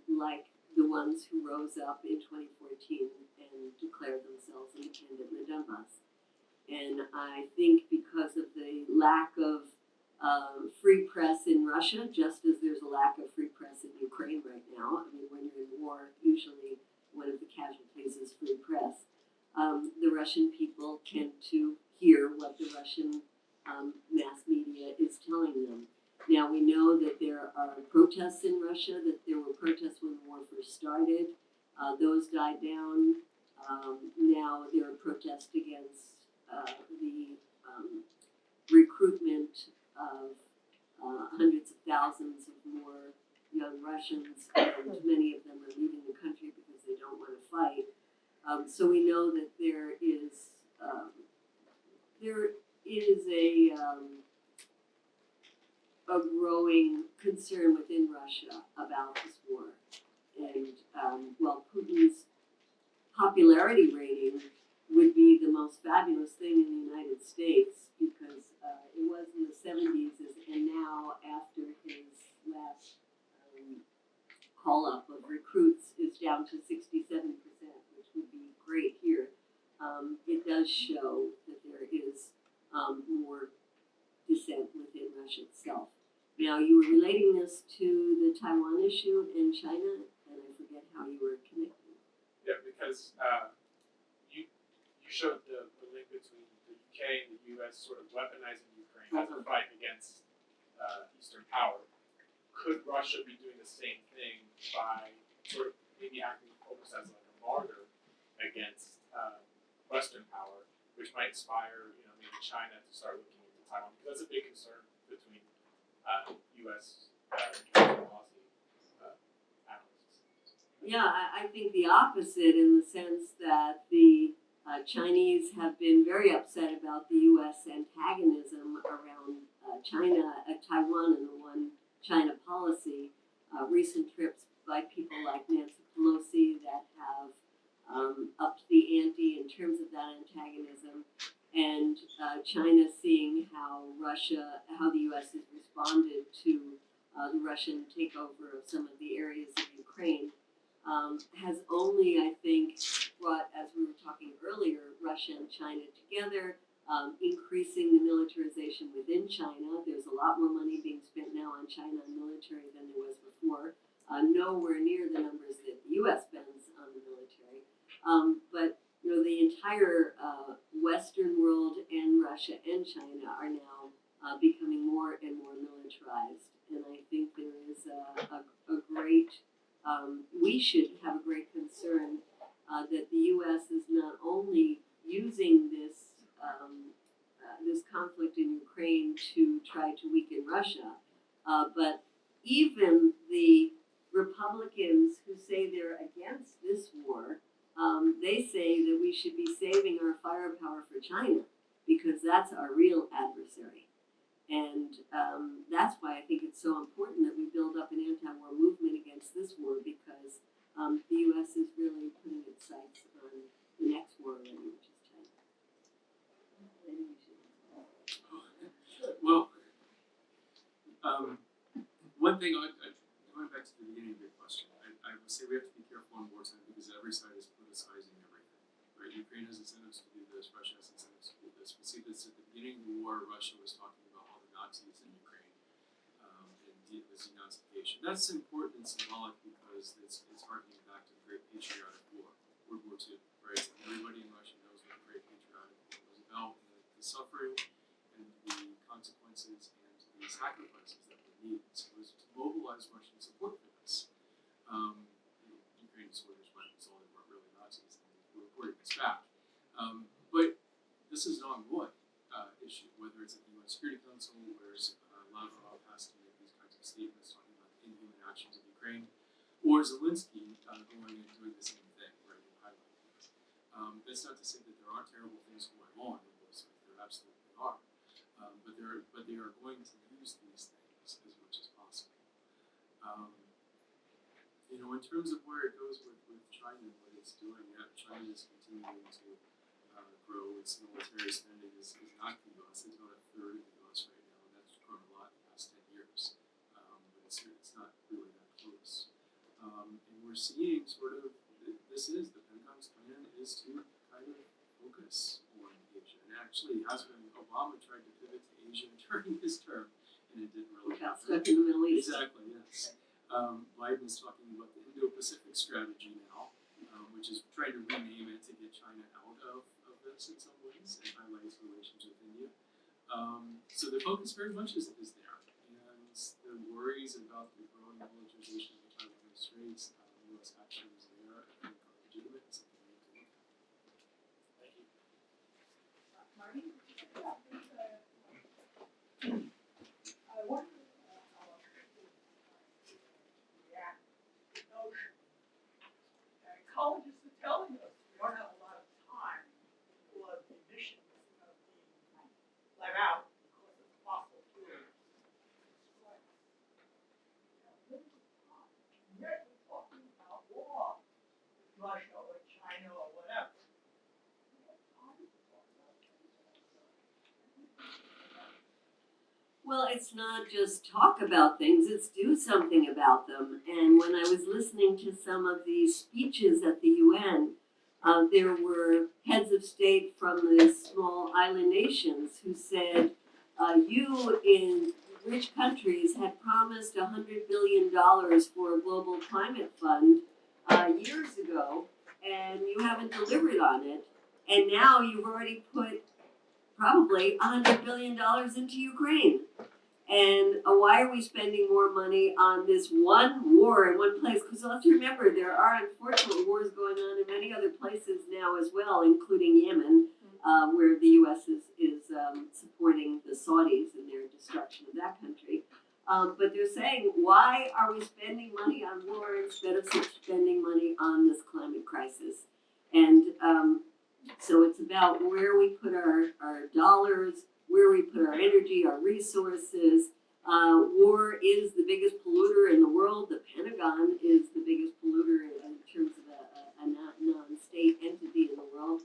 like the ones who rose up in 2014 and declared themselves independent in the Donbass. And I think because of the lack of free press in Russia, just as there's a lack of free press in Ukraine right now, I mean, when you're in war, usually one of the casualties is free press. The Russian people tend to hear what the Russian mass media is telling them. Now, we know that there are protests in Russia, that there were protests when the war first started. Those died down. Now there are protests against the recruitment of hundreds of thousands of more young Russians, and many of them are leaving the country because they don't want to fight. So we know that there is a growing concern within Russia about this war. And while Putin's popularity rating would be the most fabulous thing in the United States, because it was in the 70s, and now after his last call-up of recruits is down to 67%, which would be great here. It does show that there is more dissent within Russia itself. Now, you were relating this to the Taiwan issue in China, and I forget how you were connecting. Yeah, because you showed the link between the UK and the US sort of weaponizing Ukraine as a fight against Eastern power. Could Russia be doing the same thing by sort of maybe acting almost as like a martyr against Western power, which might inspire maybe China to start looking into Taiwan? Because that's a big concern between U.S. policy analysts. Yeah, I think the opposite, in the sense that the Chinese have been very upset about the U.S. antagonism around Taiwan and the one China policy. recent trips by people like Nancy Pelosi that have upped the ante in terms of that antagonism, and China seeing how the U.S. has responded to the Russian takeover of some of the areas of Ukraine, has only, I think, brought, as we were talking earlier, Russia and China together, increasing the militarization within China. There's a lot more money being spent now on China and military than there was before. Nowhere near the numbers that the U.S. spends on the military. But the entire Western world and Russia and China are now becoming more and more militarized. And I think there is a great, we should have a great concern that the U.S. is not only using this conflict in Ukraine to try to weaken Russia, but even the Republicans who say they're against this war, they say that we should be saving our firepower for China because that's our real adversary. And that's why I think it's so important that we build up an anti-war movement against this war, because the U.S. is really putting its sights on the next war already, which is China. Well, one thing, going back to the beginning of your question, I would say we have to be careful on wartime because every side is politicizing everything. Right? Ukraine has incentives to do this, Russia has incentives to do this. We see this at the beginning of the war. Russia was talking about all the Nazis in Ukraine and the denazification. That's important and symbolic because it's harkening back to the Great Patriotic War, World War II. Right? And everybody in Russia knows what the Great Patriotic War was about, the suffering and the consequences and the sacrifices that were needed. So it was to mobilize Russian support for this. Ukrainian soldiers might be told they weren't really Nazis and they were reporting this back. But this is an ongoing issue, whether it's at the UN Security Council, where Lavrov has to make these kinds of statements talking about the inhuman actions of Ukraine, or Zelensky going and doing the same thing, right, and highlighting things. That's not to say that there aren't terrible things going on in those sites. There absolutely are. But they are going to use these things as much as possible. In terms of where it goes with China and what it's doing, China is continuing to grow. Its military spending is not the U.S. It's about a third of the U.S. right now, and that's grown a lot in the past 10 years. But it's not really that close. And we're seeing sort of, the Pentagon's plan is to kind of focus on Asia. And actually, Obama tried to pivot to Asia during his term, and it didn't really Got happen. stuck in the Middle East. Exactly, yes. Biden is talking about the Indo-Pacific strategy now, which is trying to rename it to get China out of this in some ways and highlight its relations with India. So the focus very much is there. And the worries about the growing militarization of the Taiwan Straits, U.S. actions there, I think are legitimate and something we need to look at. Thank you. Marty? I wonder how people react to the notion. Ecologists are telling us we don't have a lot of time for the emissions of being let out because of fossil fuels. Yet we're talking about war with Russia or China or whatever. Well, it's not just talk about things, it's do something about them. And when I was listening to some of these speeches at the UN, there were heads of state from the small island nations who said, you in rich countries had promised $100 billion for a global climate fund years ago, and you haven't delivered on it. And now you've already put probably $100 billion into Ukraine. And why are we spending more money on this one war in one place? Because let's remember, there are unfortunately wars going on in many other places now as well, including Yemen, where the U.S. is supporting the Saudis in their destruction of that country. But they're saying, why are we spending money on war instead of spending money on this climate crisis? And so it's about where we put our dollars, where we put our energy, our resources, War is the biggest polluter in the world. The Pentagon is the biggest polluter in terms of a non-state entity in the world.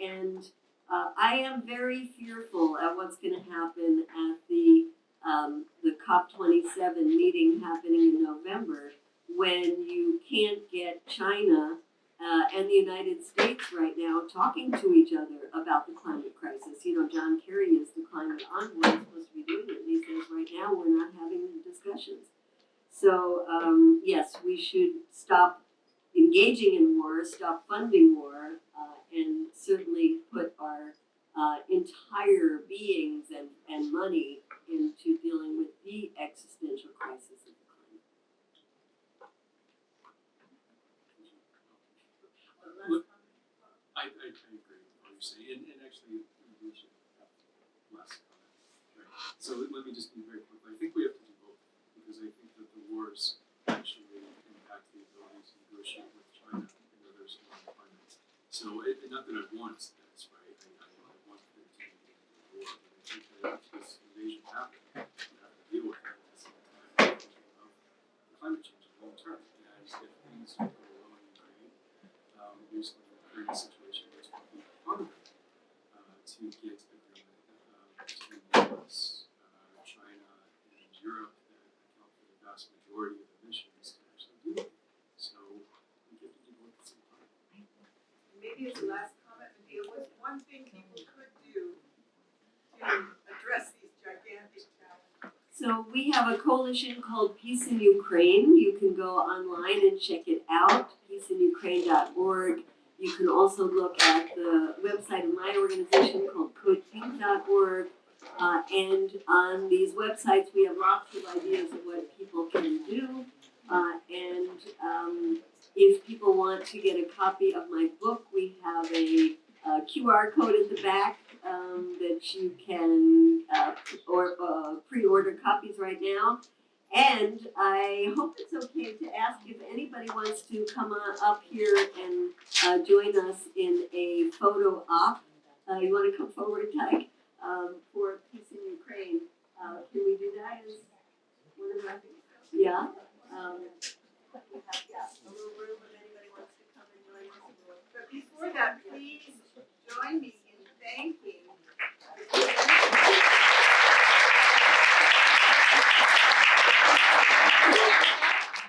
And I am very fearful at what's going to happen at the COP27 meeting happening in November, when you can't get China and the United States right now talking to each other about the climate crisis. You know, John Kerry is the climate envoy, supposed to be doing it, and he says right now we're not having discussions. So yes, we should stop engaging in war, stop funding war, and certainly put our entire beings and money into dealing with the existential crisis of the climate. Look, I agree with what you're saying, and actually we should have less comment. Right. So let me just be very quick. I think we have to do both, because I think that the wars actually impact the ability to negotiate with China and others around the climate. So not that I want this, right? I want there to be a war, but I think that if this invasion happened, we have to deal with it at the same time of climate change long term. And if things go wrong in Ukraine, there's going to create a situation that's going to be harder to get agreement between the US, China, and Europe that account for the vast majority of emissions to actually do it. So we get to do both at the same time. Maybe as a last comment, Medea, what's one thing people could do to address these gigantic challenges? So we have a coalition called Peace in Ukraine. You can go online and check it out, peaceinukraine.org. You can also look at the website of my organization called coup.org. And on these websites, we have lots of ideas of what people can do. If people want to get a copy of my book, we have a QR code at the back that you can pre-order copies right now. And I hope it's okay to ask if anybody wants to come up here and join us in a photo op. You want to come forward, Tyke, for Peace in Ukraine? Can we do that? Is one of our things? Yeah. We have a little room if anybody wants to come and join us. But before that, please join me